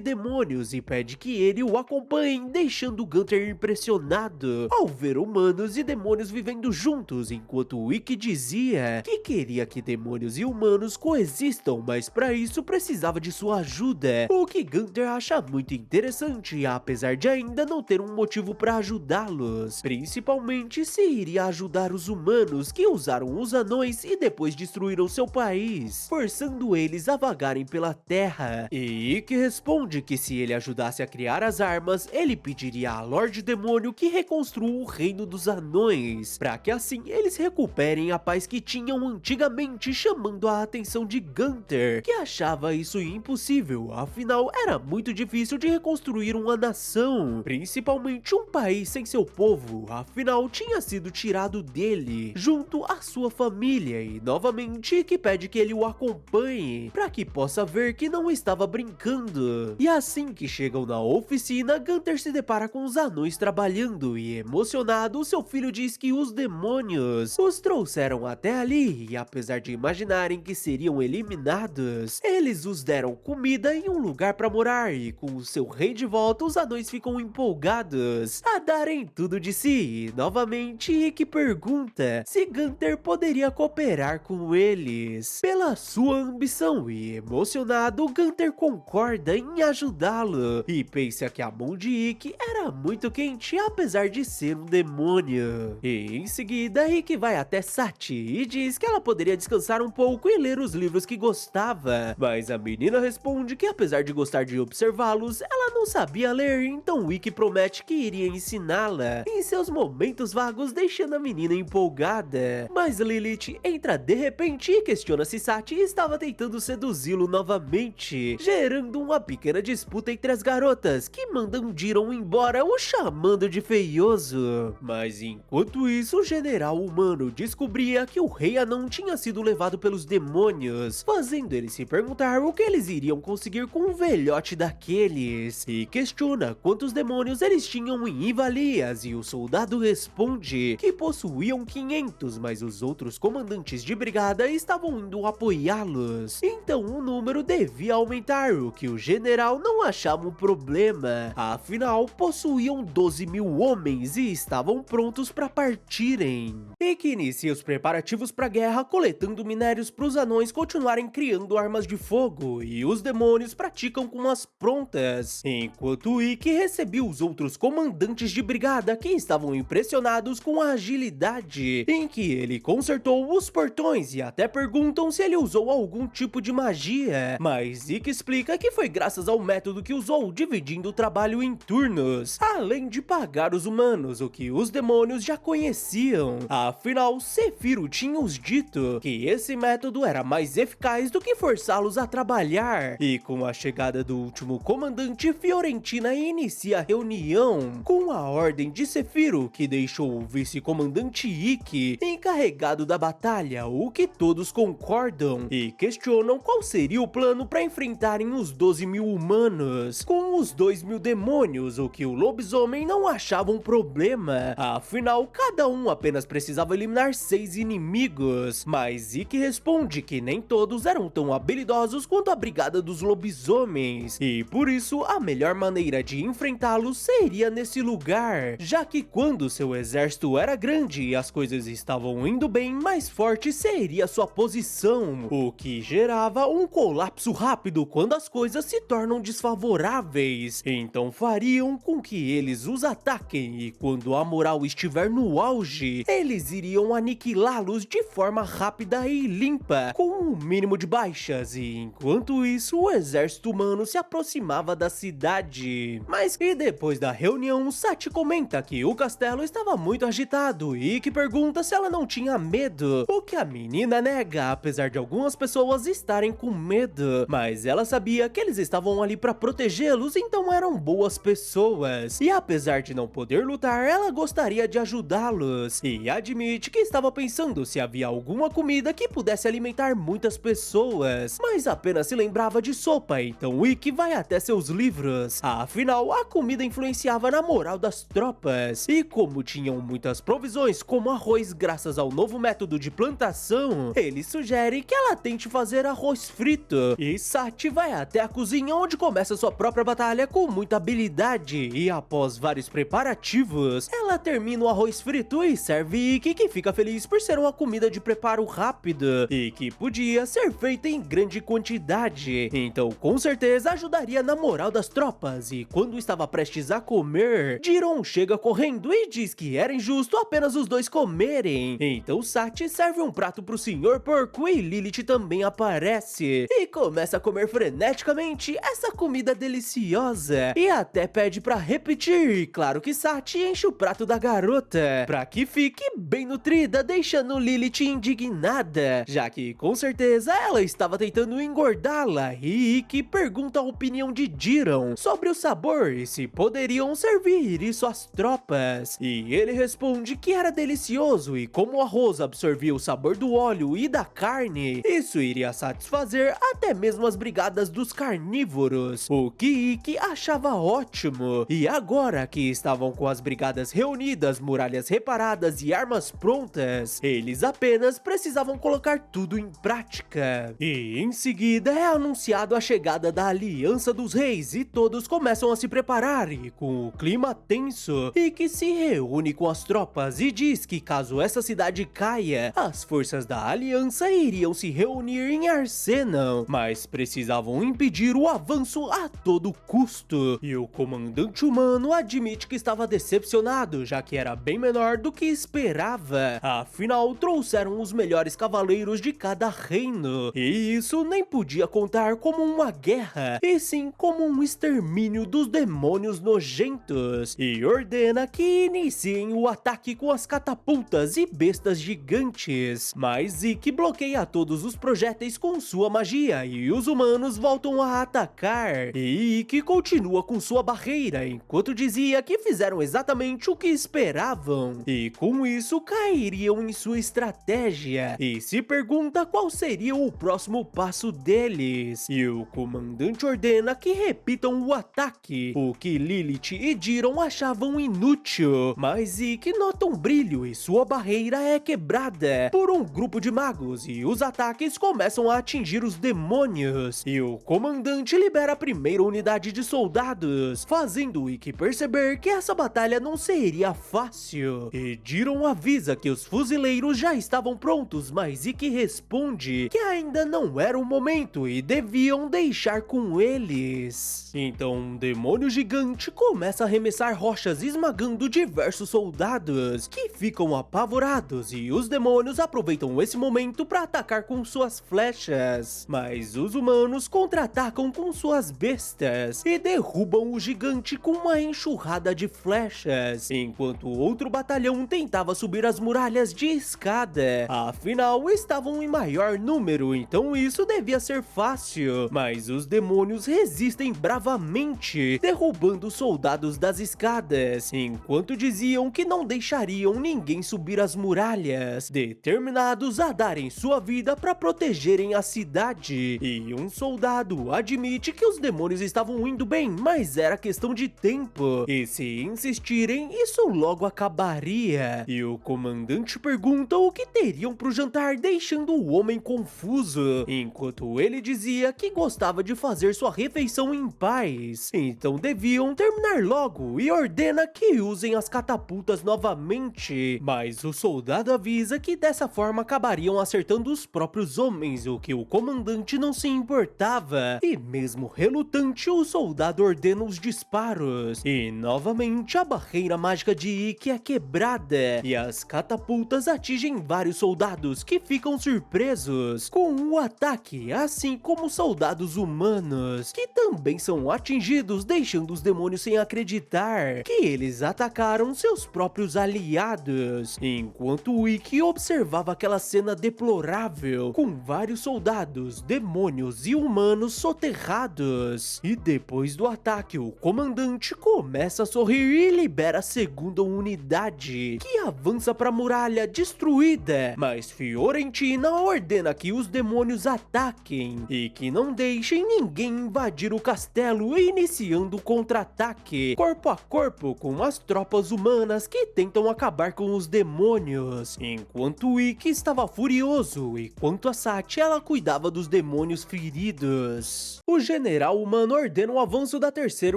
demônios, e pede que ele o acompanhe, deixando Gunther impressionado ao ver humanos e demônios vivendo juntos, enquanto Ikki dizia que queria que demônios e humanos coexistam, mas para isso precisava de sua ajuda, o que Gunther acha muito interessante, apesar de ainda não ter um motivo para ajudá-los, principalmente se iria ajudar os humanos que usaram os anões e depois destruíram seu país, forçando eles a vagarem pela terra. E Ikki responde que se ele ajudasse a criar as armas, ele pediria a Lorde Demônio que reconstrua o reino dos anões, para que assim eles recuperem a paz que tinham antigamente, chamando a atenção de Gunther, que achava isso impossível, afinal era muito difícil de reconstruir uma nação, principalmente um país sem seu povo, afinal tinha sido tirado dele, junto à sua família, e novamente que pede que ele o acompanhe, para que possa ver que não estava brincando. E assim que chegam na oficina, Gunther se depara com os anões trabalhando e, emocionado, seu filho diz que os demônios os trouxeram até ali e, apesar de imaginarem que seriam eliminados, eles os deram comida e um lugar para morar, e com o seu rei de volta, os anões ficam empolgados a darem tudo de si. E novamente Ikki pergunta se Gunther poderia cooperar com eles pela sua ambição, e emocionado, Gunther concorda em ajudá-lo e pensa que a mão de Ikki era muito quente, apesar de ser um demônio. E em seguida, Ikki vai até Sati e diz que ela poderia descansar um pouco e ler os livros que gostava, mas a menina responde que apesar de gostar de observá-los, ela não sabia ler, então Ikki promete que iria ensiná-la em seus momentos vagos, deixando a menina empolgada. Mas Lilith entra de repente e questiona se Sati estava tentando seduzi-lo novamente, gerando uma pequena disputa entre as garotas, que mandam Jiren embora, o chamando de feioso. Mas enquanto isso, o general humano descobria que o rei anão tinha sido levado pelos demônios, fazendo ele se perguntar o que eles iriam conseguir com um velhote daqueles, e questiona quantos demônios eles tinham em Ivalias, e o soldado responde que possuíam 500, mas os outros comandantes de brigada estavam indo apoiá-los, então o número devia aumentar, o que o general não achava um problema, afinal possuíam 12.000 homens e estavam prontos para partirem. E que inicia os preparativos para a guerra, coletando minérios para os anões continuarem criando armas de fogo, e os demônios praticam com as prontas, enquanto Ikki recebia os outros comandantes de brigada, que estavam impressionados com a agilidade em que ele consertou os portões, e até perguntam se ele usou algum tipo de magia, mas Ikki explica que foi graças ao método que usou, dividindo o trabalho em turnos, além de pagar os humanos, o que os demônios já conheciam. Afinal, Sephiroth tinha os dito que esse método era mais eficaz do que forçá-los a trabalhar, e com a chegada do último comandante, Fiorentina inicia a reunião com a ordem de Sephiroth, que deixou o vice-comandante Ikki encarregado da batalha, o que todos concordam e questionam qual seria o plano para enfrentarem os 12.000 humanos, com com os 2.000 demônios, o que o lobisomem não achava um problema. Afinal, cada um apenas precisava eliminar 6 inimigos. Mas Ikki responde que nem todos eram tão habilidosos quanto a brigada dos lobisomens, e por isso a melhor maneira de enfrentá-los seria nesse lugar, já que quando seu exército era grande e as coisas estavam indo bem, mais forte seria sua posição, o que gerava um colapso rápido quando as coisas se tornam desfavoráveis. Então fariam com que eles os ataquem, e quando a moral estiver no auge, eles iriam aniquilá-los de forma rápida e limpa, com um mínimo de baixas. E enquanto isso, o exército humano se aproximava da cidade. Mas e depois da reunião, Sati comenta que o castelo estava muito agitado e que pergunta se ela não tinha medo, o que a menina nega, apesar de algumas pessoas estarem com medo, mas ela sabia que eles estavam ali para protegê-los, então eram boas pessoas, e apesar de não poder lutar, ela gostaria de ajudá-los, e admite que estava pensando se havia alguma comida que pudesse alimentar muitas pessoas, mas apenas se lembrava de sopa, então Ikki vai até seus livros. Afinal, a comida influenciava na moral das tropas, e como tinham muitas provisões como arroz graças ao novo método de plantação, ele sugere que ela tente fazer arroz frito, e Sati vai até a cozinha onde começa sua própria batalha com muita habilidade, e após vários preparativos, ela termina o arroz frito e serve Ikki, que fica feliz por ser uma comida de preparo rápido e que podia ser feita em grande quantidade, então com certeza ajudaria na moral das tropas. E quando estava prestes a comer, Jiron chega correndo e diz que era injusto apenas os dois comerem, então Sati serve um prato pro Sr. Porco e Lilith também aparece e começa a comer freneticamente essa comida deliciosa e até pede pra repetir, e claro que Sati enche o prato da garota pra que fique bem nutrida, deixando Lilith indignada, já que com certeza ela estava tentando engordá-la. E Ikki pergunta a opinião de Jiron sobre o sabor e se poderiam servir isso às tropas, e ele responde que era delicioso e como o arroz absorvia o sabor do óleo e da carne, isso iria satisfazer até mesmo as brigadas dos carnívoros, o que Ikki achava ótimo. E agora que estavam com as brigadas reunidas, muralhas reparadas e armas prontas, eles apenas precisavam colocar tudo em prática. E em seguida é anunciado a chegada da Aliança dos Reis e todos começam a se preparar, e com o clima tenso, Ikki se reúne com as tropas e diz que caso essa cidade caia, as forças da Aliança iriam se reunir em Arsenal, mas precisavam impedir o avanço a todo custo. E o comandante humano admite que estava decepcionado, já que era bem menor do que esperava. Afinal, trouxeram os melhores cavaleiros de cada reino, e isso nem podia contar como uma guerra, e sim como um extermínio dos demônios nojentos, e ordena que iniciem o ataque com as catapultas e bestas gigantes. Mas Ikki bloqueia todos os projéteis com sua magia, e os humanos voltam a atacar, e Ikki continua com sua barreira, enquanto dizia que fizeram exatamente o que esperavam, e com isso cairiam em sua estratégia, e se pergunta qual seria o próximo passo deles, e o comandante ordena que repitam o ataque, o que Lilith e Jiron achavam inútil, mas Ikki nota um brilho e sua barreira é quebrada por um grupo de magos, e os ataques começam a atingir os demônios, e o comandante libera a primeira unidade de soldados, fazendo Ikki perceber que essa batalha não seria fácil, e Jiron avisa que os fuzileiros já estavam prontos, mas Ikki responde que ainda não era o momento e deviam deixar com eles. Então um demônio gigante começa a arremessar rochas, esmagando diversos soldados, que ficam apavorados, e os demônios aproveitam esse momento para atacar com suas flechas, mas os humanos contra-atacam com suas bestas e derrubam o gigante com uma enxurrada de flechas, enquanto outro batalhão tentava subir as muralhas de escada. Afinal, estavam em maior número, então isso devia ser fácil, mas os demônios resistem bravamente, derrubando os soldados das escadas, enquanto diziam que não deixariam ninguém subir as muralhas, determinados a darem sua vida para protegerem a cidade. E um soldado admite que os demônios estavam estavam indo bem, mas era questão de tempo. E se insistirem, isso logo acabaria. E o comandante pergunta o que teriam pro jantar, deixando o homem confuso, enquanto ele dizia que gostava de fazer sua refeição em paz. Então deviam terminar logo e ordena que usem as catapultas novamente. Mas o soldado avisa que dessa forma acabariam acertando os próprios homens, o que o comandante não se importava. E mesmo relutante, o soldado ordena os disparos. E novamente a barreira mágica de Ikki é quebrada e as catapultas atingem vários soldados que ficam surpresos com o ataque, assim como soldados humanos, que também são atingidos, deixando os demônios sem acreditar que eles atacaram seus próprios aliados. Enquanto Ikki observava aquela cena deplorável, com vários soldados, demônios e humanos soterrados. E depois do ataque, o comandante começa a sorrir e libera a segunda unidade, que avança para a muralha destruída, mas Fiorentina ordena que os demônios ataquem e que não deixem ninguém invadir o castelo, iniciando o contra-ataque corpo a corpo com as tropas humanas que tentam acabar com os demônios, enquanto Ikki estava furioso e quanto a Sati, ela cuidava dos demônios feridos. O general humano ordena o avanço da terceira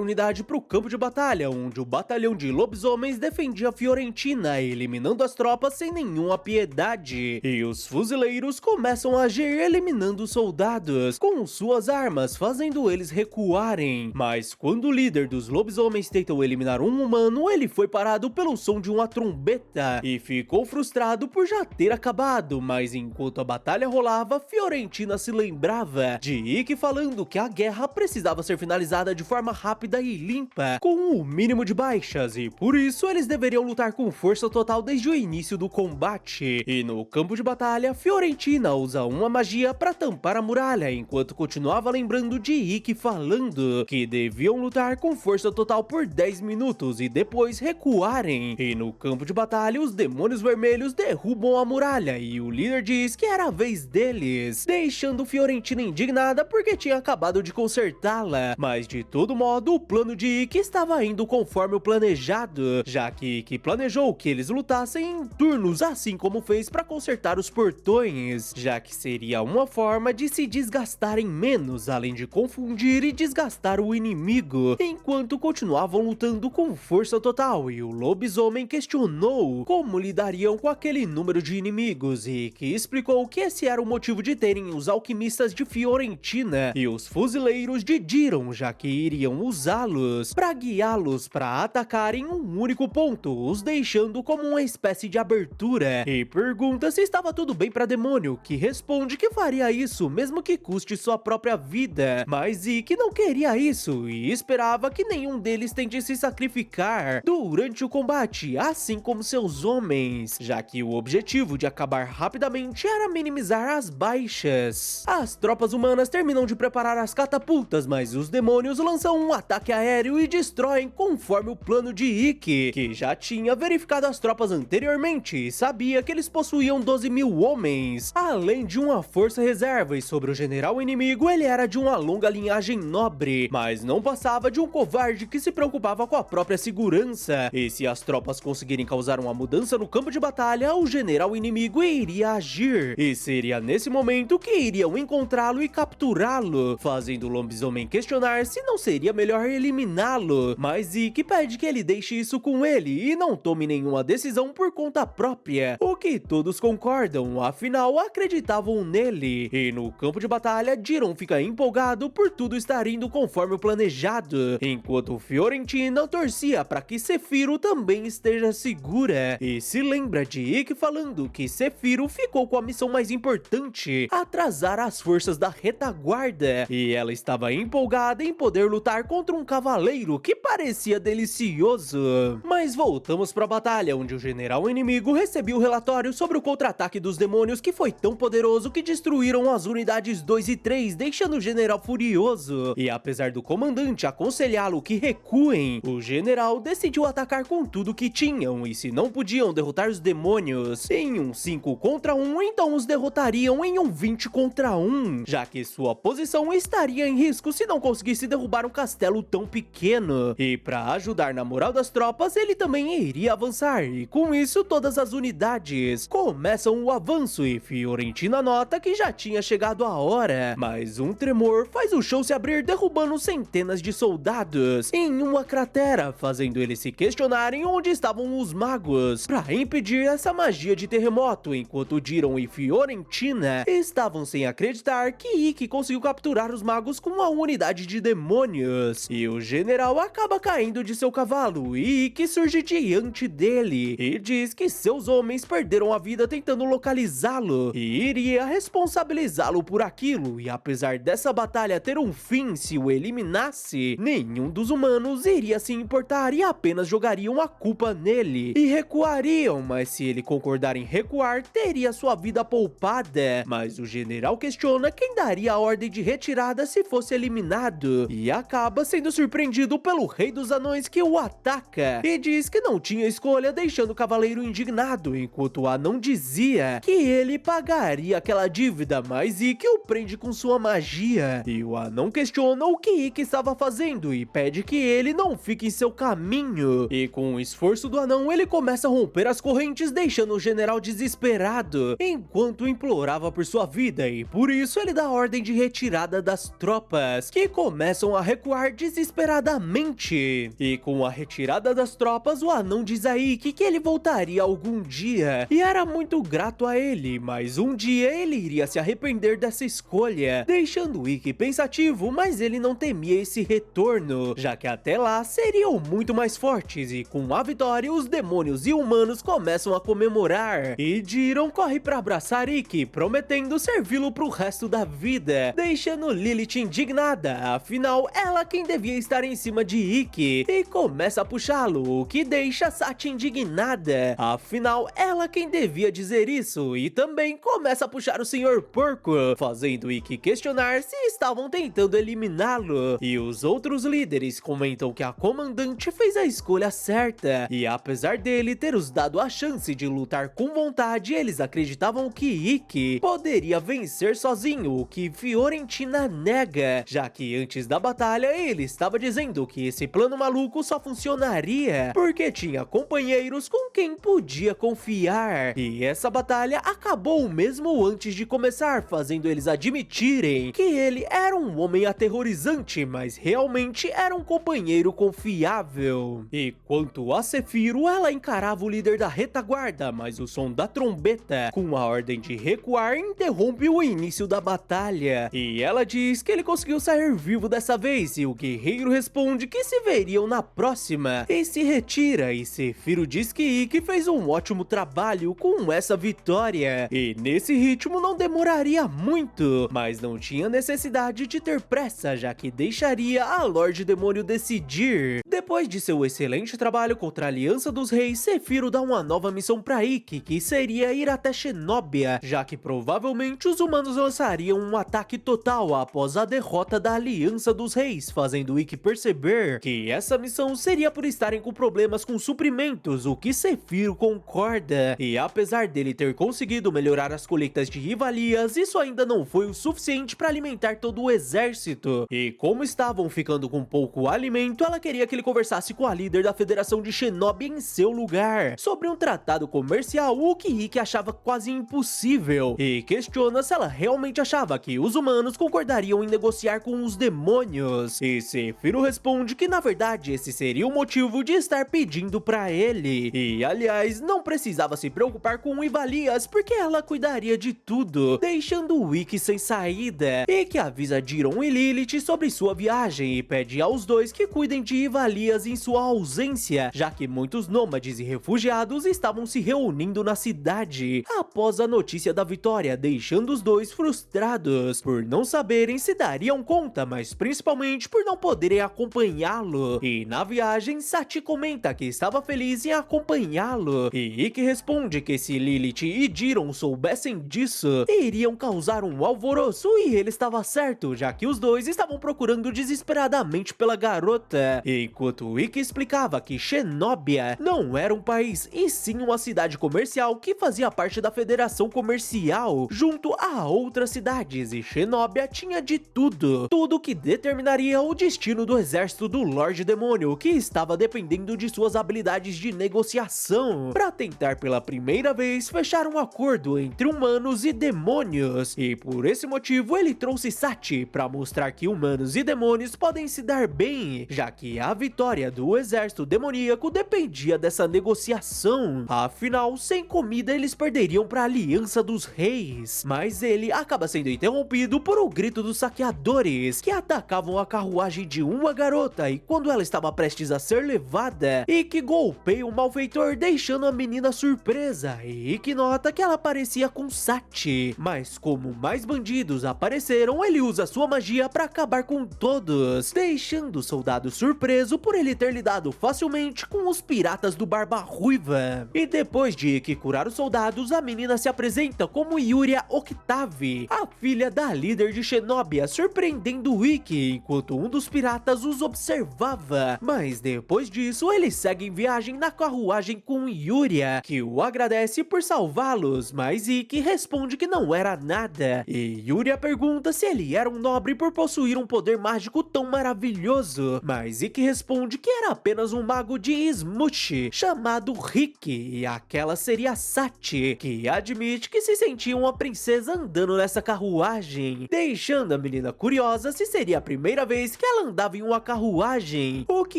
unidade para o campo de batalha, onde o batalhão de lobisomens defendia Fiorentina, eliminando as tropas sem nenhuma piedade. E os fuzileiros começam a agir, eliminando os soldados com suas armas, fazendo eles recuarem. Mas quando o líder dos lobisomens tentou eliminar um humano, ele foi parado pelo som de uma trombeta e ficou frustrado por já ter acabado. Mas enquanto a batalha rolava, Fiorentina se lembrava de Ikki falando que a guerra precisava ser finalizada de forma rápida e limpa, com o mínimo de baixas, e por isso eles deveriam lutar com força total desde o início do combate. E no campo de batalha, Fiorentina usa uma magia para tampar a muralha, enquanto continuava lembrando de Ikki falando que deviam lutar com força total por 10 minutos e depois recuarem. E no campo de batalha, os demônios vermelhos derrubam a muralha e o líder diz que era a vez deles, deixando Fiorentina indignada porque tinha acabado de consertá-la. Mas de todo modo, o plano de Ikki estava indo conforme o planejado, já que Ikki planejou que eles lutassem em turnos, assim como fez para consertar os portões, já que seria uma forma de se desgastarem menos, além de confundir e desgastar o inimigo, enquanto continuavam lutando com força total. E o lobisomem questionou como lidariam com aquele número de inimigos, e que explicou que esse era o motivo de terem os alquimistas de Fiorentina e os fuzileiros de Diron, já que iriam usá-los para guiá-los para atacarem um único ponto, os deixando como uma espécie de abertura. E pergunta se estava tudo bem para Demônio, que responde que faria isso mesmo que custe sua própria vida, mas Ikki não queria isso e esperava que nenhum deles tente se sacrificar durante o combate, assim como seus homens, já que o objetivo de acabar rapidamente era minimizar as baixas. As tropas humanas terminam de preparar as catapultas, mas os demônios lançam um ataque aéreo e destroem conforme o plano de Ikki, que já tinha verificado as tropas anteriormente e sabia que eles possuíam 12.000 homens, além de uma força reserva. E sobre o general inimigo, ele era de uma longa linhagem nobre, mas não passava de um covarde que se preocupava com a própria segurança. E se as tropas conseguirem causar uma mudança no campo de batalha, o general inimigo iria agir, e seria nesse momento que iriam encontrá-lo e capturá-lo, fazendo o lobisomem questionar se não seria melhor eliminá-lo. Mas Ikki pede que ele deixe isso com ele e não tome nenhuma decisão por conta própria, o que todos concordam, afinal acreditavam nele. E no campo de batalha, Diron fica empolgado por tudo estar indo conforme o planejado, enquanto Fiorentina torcia para que Sephiroth também esteja segura, e se lembra de Ikki falando que Sephiroth ficou com a missão mais importante, atrasar as forças da retaguarda, e ela estava empolgada em poder lutar contra um cavaleiro que parecia delicioso. Mas voltamos para a batalha, onde o general inimigo recebeu o relatório sobre o contra-ataque dos demônios, que foi tão poderoso que destruíram as unidades 2 e 3, deixando o general furioso. castelo. E apesar do comandante aconselhá-lo que recuem, o general decidiu atacar com tudo que tinham, e se não podiam derrotar os demônios em um 5 contra 1, então os derrotariam em um 20 contra 1, já que sua posição estaria em risco se não conseguisse derrubar um castelo tão pequeno. E para ajudar na moral das tropas, ele também iria avançar, e com isso todas as unidades começam o avanço, e Fiorentina nota que já tinha chegado a hora, mas um tremor faz o chão se abrir, derrubando centenas de soldados em uma cratera, fazendo eles se questionarem onde estavam os magos para impedir essa magia de terremoto, enquanto Diron e Fiorentina estavam sem acreditar que Ikki conseguiu capturar os magos com uma unidade de demônios. E o general acaba caindo de seu cavalo, e Ikki surge diante dele e diz que seus homens perderam a vida tentando localizá-lo e iria responsabilizá-lo por aquilo, e apesar dessa batalha ter um fim se o eliminasse, nenhum dos humanos iria se importar e apenas jogariam a culpa nele e recuariam, mas se ele concordar em recuar, teria sua vida poupada. Mas o general questiona quem daria a ordem de retirada se fosse eliminado, e acaba sendo surpreendido pelo rei dos anões, que o ataca e diz que não tinha escolha, deixando o cavaleiro indignado, enquanto o anão dizia que ele pagaria aquela dívida, mas Ikki o prende com sua magia. E o anão questiona o que Ikki estava fazendo e pede que ele não fique em seu caminho. E com o esforço do anão, ele começa a romper as correntes, deixando o general desesperado, enquanto implorava por sua vida, e por isso ele dá a ordem de retirada das tropas, que começam a recuar desesperadamente. E com a retirada das tropas, o anão diz a Ikki que ele voltaria algum dia, e era muito grato a ele, mas um dia ele iria se arrepender dessa escolha, deixando Ikki pensativo, mas ele não temia esse retorno, já que até lá seriam muito mais fortes, e com a vitória os demônios e humanos começam a comemorar, e Diron corre para abraçar Ikki, prometendo servi-lo pro resto da vida, deixando Lilith indignada, afinal ela quem devia estar em cima de Ikki, e começa a puxá-lo, o que deixa Sati indignada, afinal ela quem devia dizer isso, e também começa a puxar o Senhor Porco, fazendo Ikki questionar se estavam tentando eliminá-lo. E os outros líderes comentam que a comandante fez a escolha certa, e apesar dele ter os dado a chance de lutar com vontade, eles acreditavam que Ikki poderia vencer sozinho, o que Fiorentina nega, já que antes da batalha ele estava dizendo que esse plano maluco só funcionaria porque tinha companheiros com quem podia confiar. E essa batalha acabou mesmo antes de começar, fazendo eles admitirem que ele era um homem aterrorizante, mas realmente era um companheiro confiável. E quanto a Sephiroth, ela encarava o líder da retaguarda, mas o som da trombeta, com a ordem de recuar, interrompe o início da batalha. E ela diz que ele conseguiu sair vivo dessa vez, e o guerreiro responde que se veriam na próxima, e se retira, e Sephiroth diz que Ikki fez um ótimo trabalho com essa vitória, e nesse ritmo não demoraria muito, mas não tinha necessidade de ter pressa, já que deixaria a Lorde Demônio decidir. Depois de seu excelente trabalho contra a Aliança dos Reis, Sephiroth dá uma nova missão para Ikki, que seria ir até Xenóbia, já que provavelmente os humanos lançariam um ataque total após a derrota da Aliança dos Reis, fazendo Ikki perceber que essa missão seria por estarem com problemas com suprimentos, o que Sephiroth concorda. E apesar dele ter conseguido melhorar as colheitas de Rivalias, isso ainda não foi o suficiente para alimentar todo o exército. E como estavam ficando com pouco alimento, ela queria que ele conversasse com a líder da Federação de Xenóbia em seu lugar, sobre um tratado comercial, o que Ikki achava quase impossível, e questiona se ela realmente achava que os humanos concordariam em negociar com os demônios. E Sephiroth responde que na verdade esse seria o motivo de estar pedindo pra ele, e aliás não precisava se preocupar com Ivalias, porque ela cuidaria de tudo, deixando o Ikki sem saída, e que avisa Diron e Lilith sobre sua viagem e pede aos dois que cuidem de Ivalias em sua ausência, já que muitos nômades e refugiados estavam se reunindo na cidade após a notícia da vitória, deixando os dois frustrados por não saberem se dariam conta, mas principalmente por não poderem acompanhá-lo. E na viagem, Sati comenta que estava feliz em acompanhá-lo, e Ikki responde que se Lilith e Diron soubessem disso, iriam causar um alvoroço, e ele estava certo, já que os dois dois estavam procurando desesperadamente pela garota, enquanto o Ikki explicava que Xenóbia não era um país e sim uma cidade comercial que fazia parte da Federação Comercial, junto a outras cidades, e Xenóbia tinha de tudo que determinaria o destino do exército do Lorde Demônio, que estava dependendo de suas habilidades de negociação, para tentar pela primeira vez fechar um acordo entre humanos e demônios, e por esse motivo ele trouxe Sati para mostrar que humanos e demônios podem se dar bem, já que a vitória do exército demoníaco dependia dessa negociação. Afinal, sem comida eles perderiam para a Aliança dos Reis, mas ele acaba sendo interrompido por um grito dos saqueadores, que atacavam a carruagem de uma garota, e quando ela estava prestes a ser levada, Ikki golpeia o malfeitor, deixando a menina surpresa, e Ikki nota que ela parecia com Sati, mas como mais bandidos apareceram, ele usa sua magia para acabar com todos, deixando o soldado surpreso por ele ter lidado facilmente com os piratas do Barba Ruiva. E depois de Ikki curar os soldados, a menina se apresenta como Yuria Octave, a filha da líder de Xenóbia, surpreendendo Ikki enquanto um dos piratas os observava. Mas depois disso, eles seguem viagem na carruagem com Yuria, que o agradece por salvá-los, mas Ikki responde que não era nada. E Yuria pergunta se ele era um nobre por possuir um poder mágico tão maravilhoso, mas Ikki responde que era apenas um mago de Smush chamado Rick, e aquela seria Sati, que admite que se sentia uma princesa andando nessa carruagem, deixando a menina curiosa se seria a primeira vez que ela andava em uma carruagem, o que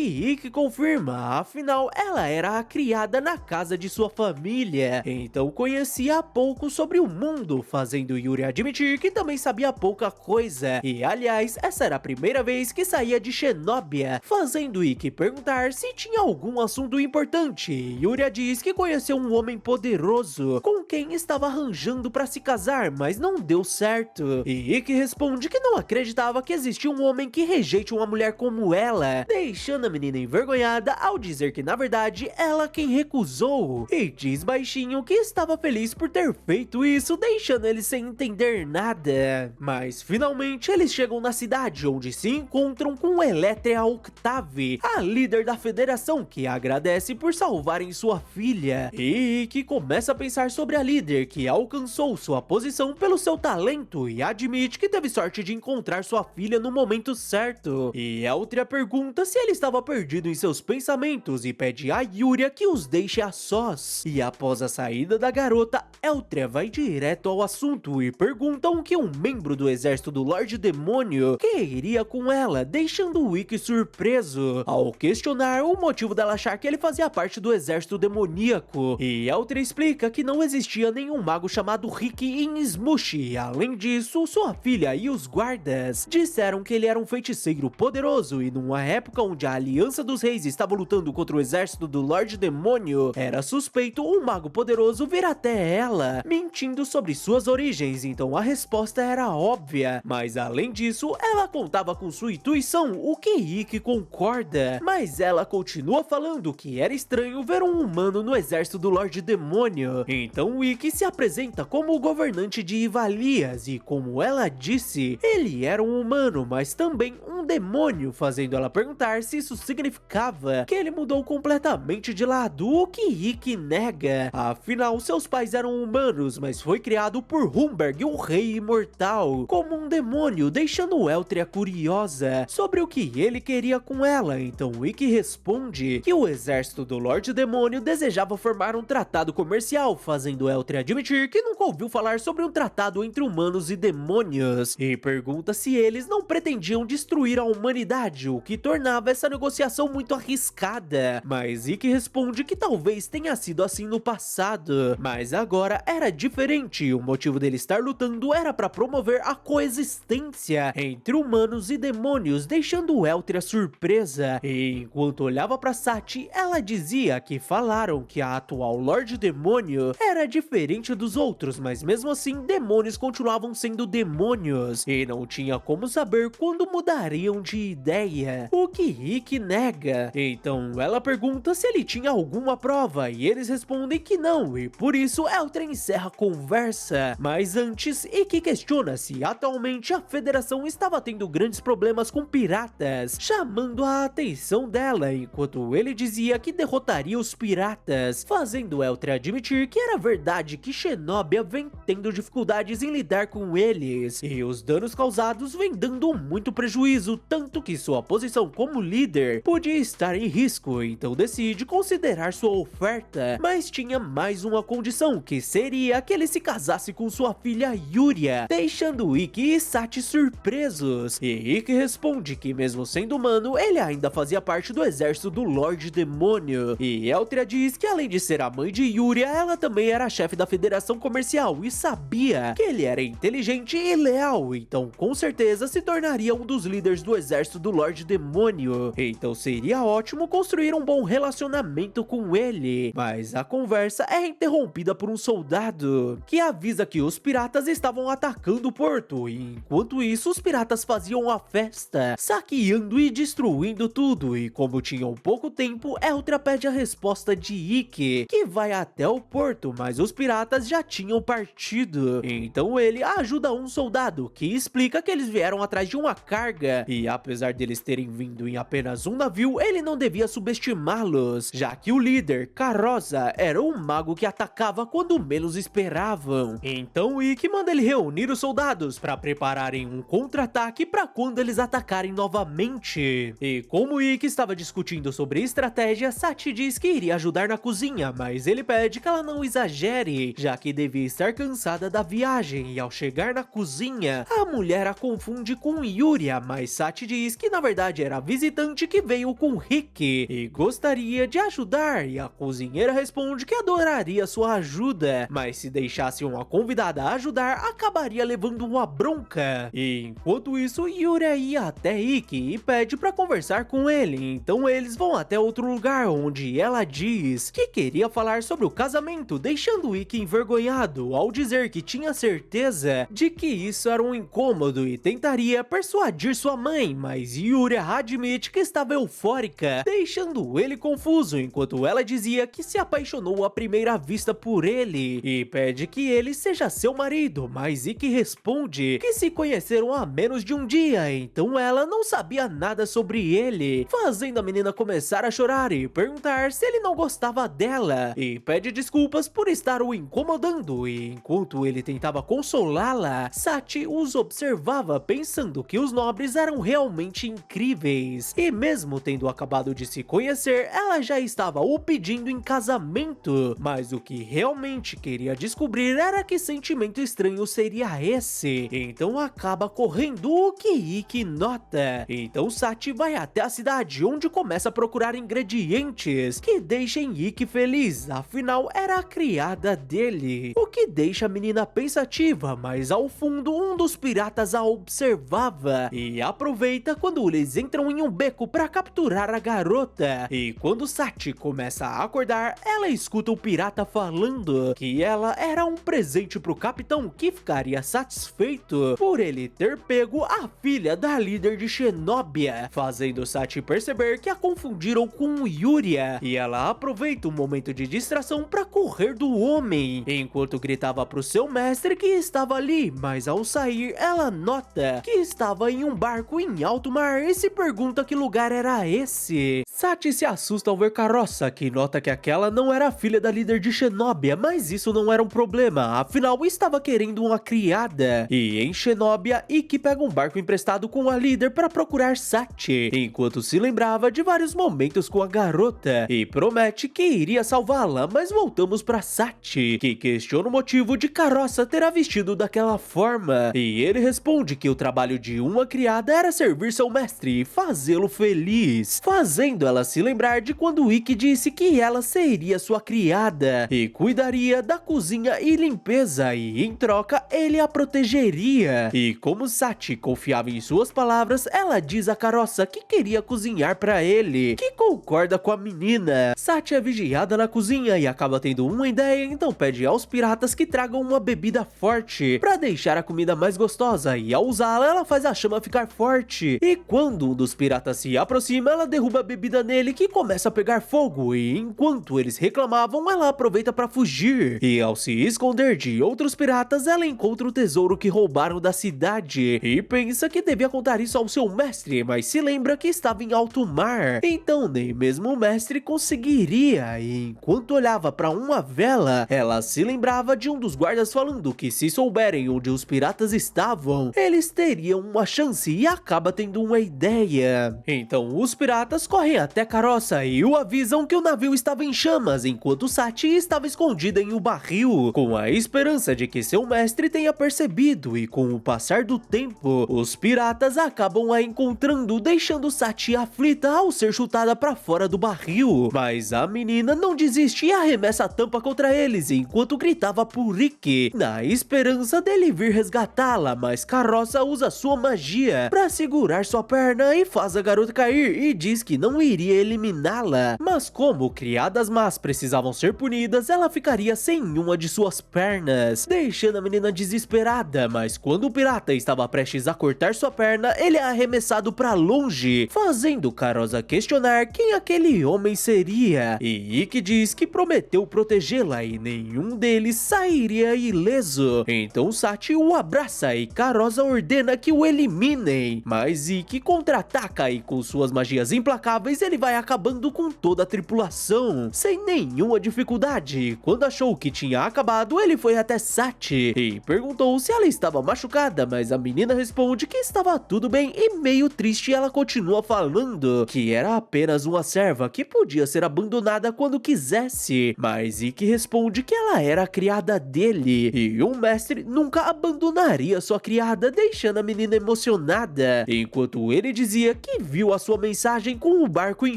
Ikki confirma, afinal ela era a criada na casa de sua família, então conhecia pouco sobre o mundo, fazendo Yuri admitir que também sabia pouca coisa, e aliás, essa era a primeira vez que saía de Xenóbia, fazendo Ikki perguntar se tinha algum assunto importante. Yuria diz que conheceu um homem poderoso, com quem estava arranjando para se casar, mas não deu certo, e Ikki responde que não acreditava que existia um homem que rejeite uma mulher como ela, deixando a menina envergonhada ao dizer que na verdade ela quem recusou, e diz baixinho que estava feliz por ter feito isso, deixando ele sem entender nada. Mas finalmente eles chegam na cidade, onde se encontram com Eletria Octave, a líder da federação, que agradece por salvarem sua filha, e que começa a pensar sobre a líder, que alcançou sua posição pelo seu talento, e admite que teve sorte de encontrar sua filha no momento certo. E Eletria pergunta se ele estava perdido em seus pensamentos e pede a Yuria que os deixe a sós. E após a saída da garota, Eletria vai direto ao assunto e perguntam que um membro do exército do Lorde Demônio queria com ela, deixando o Ikki surpreso ao questionar o motivo dela achar que ele fazia parte do exército demoníaco. E Eletria explica que não existia nenhum mago chamado Rick em Smush. Além disso, sua filha e os guardas disseram que ele era um feiticeiro poderoso, e numa época onde a Aliança dos Reis estava lutando contra o exército do Lorde Demônio, era suspeito um mago poderoso vir até ela, mentindo sobre suas origens, então a resposta era óbvia. Mas além disso, ela contava com sua intuição, o que Ikki concorda, mas ela continua falando que era estranho ver um humano no exército do Lorde Demônio. Então Ikki se apresenta como o governante de Ivalias, e como ela disse, ele era um humano, mas também um demônio, fazendo ela perguntar se isso significava que ele mudou completamente de lado, o que Ikki nega. Afinal, seus pais eram humanos, mas foi criado por Humberg, um rei imortal, como um demônio, deixando Eletria curiosa sobre o que ele queria com ela. Então Ikki responde que o exército do Lorde Demônio desejava formar um tratado comercial, fazendo Eletria admitir que nunca ouviu falar sobre um tratado entre humanos e demônios, e pergunta se eles não pretendiam destruir a humanidade, o que tornava essa negociação muito arriscada. Mas Ikki responde que talvez tenha sido assim no passado, mas agora era diferente. O motivo dele estar lutando era para promover a coexistência entre humanos e demônios, deixando Eletria surpresa. E enquanto olhava para Sati, ela dizia que falaram que a atual Lorde Demônio era diferente dos outros, mas mesmo assim demônios continuavam sendo demônios, e não tinha como saber quando mudariam de ideia, o o que Ikki nega. Então ela pergunta se ele tinha alguma prova e eles respondem que não, e por isso Eltra encerra a conversa. Mas antes, Ikki questiona se atualmente a Federação estava tendo grandes problemas com piratas, chamando a atenção dela, enquanto ele dizia que derrotaria os piratas, fazendo Eltra admitir que era verdade que Shenobiya vem tendo dificuldades em lidar com eles, e os danos causados vem dando muito prejuízo, tanto que sua posição como líder podia estar em risco, então decide considerar sua oferta, mas tinha mais uma condição, que seria que ele se casasse com sua filha Yuria, deixando Ikki e Sachi surpresos. E Ikki responde que mesmo sendo humano, ele ainda fazia parte do exército do Lorde Demônio, e Eltra diz que além de ser a mãe de Yuria, ela também era chefe da Federação Comercial e sabia que ele era inteligente e leal, então com certeza se tornaria um dos líderes do exército do Lorde Demônio, então seria ótimo construir um bom relacionamento com ele. Mas a conversa é interrompida por um soldado que avisa que os piratas estavam atacando o porto, e enquanto isso os piratas faziam a festa, saqueando e destruindo tudo, e como tinham pouco tempo, Eltra pede a resposta de Ikki, que vai até o porto, mas os piratas já tinham partido. Então ele ajuda um soldado, que explica que eles vieram atrás de uma carga, e apesar deles terem vindo em apenas um navio, ele não devia subestimá-los, já que o líder, Carroza, era um mago que atacava quando menos esperavam. Então Ikki manda ele reunir os soldados para prepararem um contra-ataque para quando eles atacarem novamente. E como Ikki estava discutindo sobre estratégia, Sachi diz que iria ajudar na cozinha, mas ele pede que ela não exagere, já que devia estar cansada da viagem, e ao chegar na cozinha, a mulher a confunde com Yuria, mas Sachi diz que na verdade era a visitante que veio com Rick e gostaria de ajudar, e a cozinheira responde que adoraria sua ajuda, mas se deixasse uma convidada ajudar, acabaria levando uma bronca. E enquanto isso, Yuria ia até Ikki e pede para conversar com ele, então eles vão até outro lugar, onde ela diz que queria falar sobre o casamento, deixando Ikki envergonhado ao dizer que tinha certeza de que isso era um incômodo e tentaria persuadir sua mãe, mas Yuria admite que estava eufórica, deixando ele confuso, enquanto ela dizia que se apaixonou à primeira vista por ele e pede que ele seja seu marido, mas Ikki responde que se conheceram há menos de um dia, então ela não sabia nada sobre ele, fazendo a menina começar a chorar e perguntar se ele não gostava dela, e pede desculpas por estar o incomodando, e enquanto ele tentava consolá-la, Sachi os observava pensando que os nobres eram realmente incríveis, e mesmo tendo acabado de se conhecer, ela já estava o pedindo em casamento, mas o que realmente queria descobrir era que sentimento estranho seria esse, então acaba correndo, o que Ikki nota. Então Sachi vai até a cidade, onde começa a procurar ingredientes que deixem Ikki feliz, afinal era a criada dele, o que deixa a menina pensativa, mas ao fundo um dos piratas a observava e aproveita quando eles entram em um beco para capturar a garota, e quando Sachi começa a acordar, ela escuta o pirata falando que ela era um presente pro capitão, que ficaria satisfeito por ele ter pego a filha da líder de Shenobiya, fazendo Sachi perceber que a confundiram com Yuria, e ela aproveita um momento de distração para correr do homem, enquanto gritava pro seu mestre que estava ali, mas ao sair ela nota que estava em um barco em alto mar e se pergunta que lugar era esse. Sachi se assusta ao ver Carroza, que nota que aquela não era a filha da líder de Shenobiya, mas isso não era um problema, afinal estava querendo uma criada. E em Shenobiya, Ikki pega um barco emprestado com a líder para procurar Sachi, enquanto se lembrava de vários momentos com a garota, e promete que iria salvá-la, mas voltamos para Sachi, que questiona o motivo de Carroza ter a vestido daquela forma, e ele responde que o trabalho de uma criada era servir seu mestre e fazê-lo feliz, fazendo ela se lembrar de quando Ikki disse que ela seria sua criada e cuidaria da cozinha e limpeza, e em troca ele a protegeria. E como Sachi confiava em suas palavras, ela diz a Carroza que queria cozinhar para ele, que concorda com a menina. Sachi é vigiada na cozinha e acaba tendo uma ideia, então pede aos piratas que tragam uma bebida forte para deixar a comida mais gostosa, e ao usá-la ela faz a chama ficar forte, e quando um dos piratas se aproximam, ela derruba a bebida nele, que começa a pegar fogo, e enquanto eles reclamavam, ela aproveita para fugir. E ao se esconder de outros piratas, ela encontra o tesouro que roubaram da cidade e pensa que devia contar isso ao seu mestre, mas se lembra que estava em alto mar, então nem mesmo o mestre conseguiria. E enquanto olhava para uma vela, ela se lembrava de um dos guardas falando que se souberem onde os piratas estavam, eles teriam uma chance, e acaba tendo uma ideia. Então os piratas correm até a carroça e o avisam que o navio estava em chamas, enquanto Sati estava escondida em um barril, com a esperança de que seu mestre tenha percebido. E com o passar do tempo, os piratas acabam a encontrando, deixando Sati aflita ao ser chutada para fora do barril. Mas a menina não desiste e arremessa a tampa contra eles, enquanto gritava por Rick, na esperança dele vir resgatá-la, mas Carroça usa sua magia para segurar sua perna e faz a garota cair, e diz que não iria eliminá-la, mas como criadas más precisavam ser punidas, ela ficaria sem uma de suas pernas, deixando a menina desesperada. Mas quando o pirata estava prestes a cortar sua perna, ele é arremessado para longe, fazendo Carroça questionar quem aquele homem seria, e Ikki diz que prometeu protegê-la e nenhum deles sairia ileso. Então Sati o abraça e Carroça ordena que o eliminem, mas Ikki contra-ataca e com suas magias implacáveis ele vai acabando com toda a tripulação, sem nenhuma dificuldade. Quando achou que tinha acabado, ele foi até Sati e perguntou se ela estava machucada, mas a menina responde que estava tudo bem, e meio triste ela continua falando que era apenas uma serva que podia ser abandonada quando quisesse, mas Ikki responde que ela era a criada dele e o mestre nunca abandonaria sua criada, deixando a menina emocionada, enquanto ele dizia que viu a sua mensagem com o barco em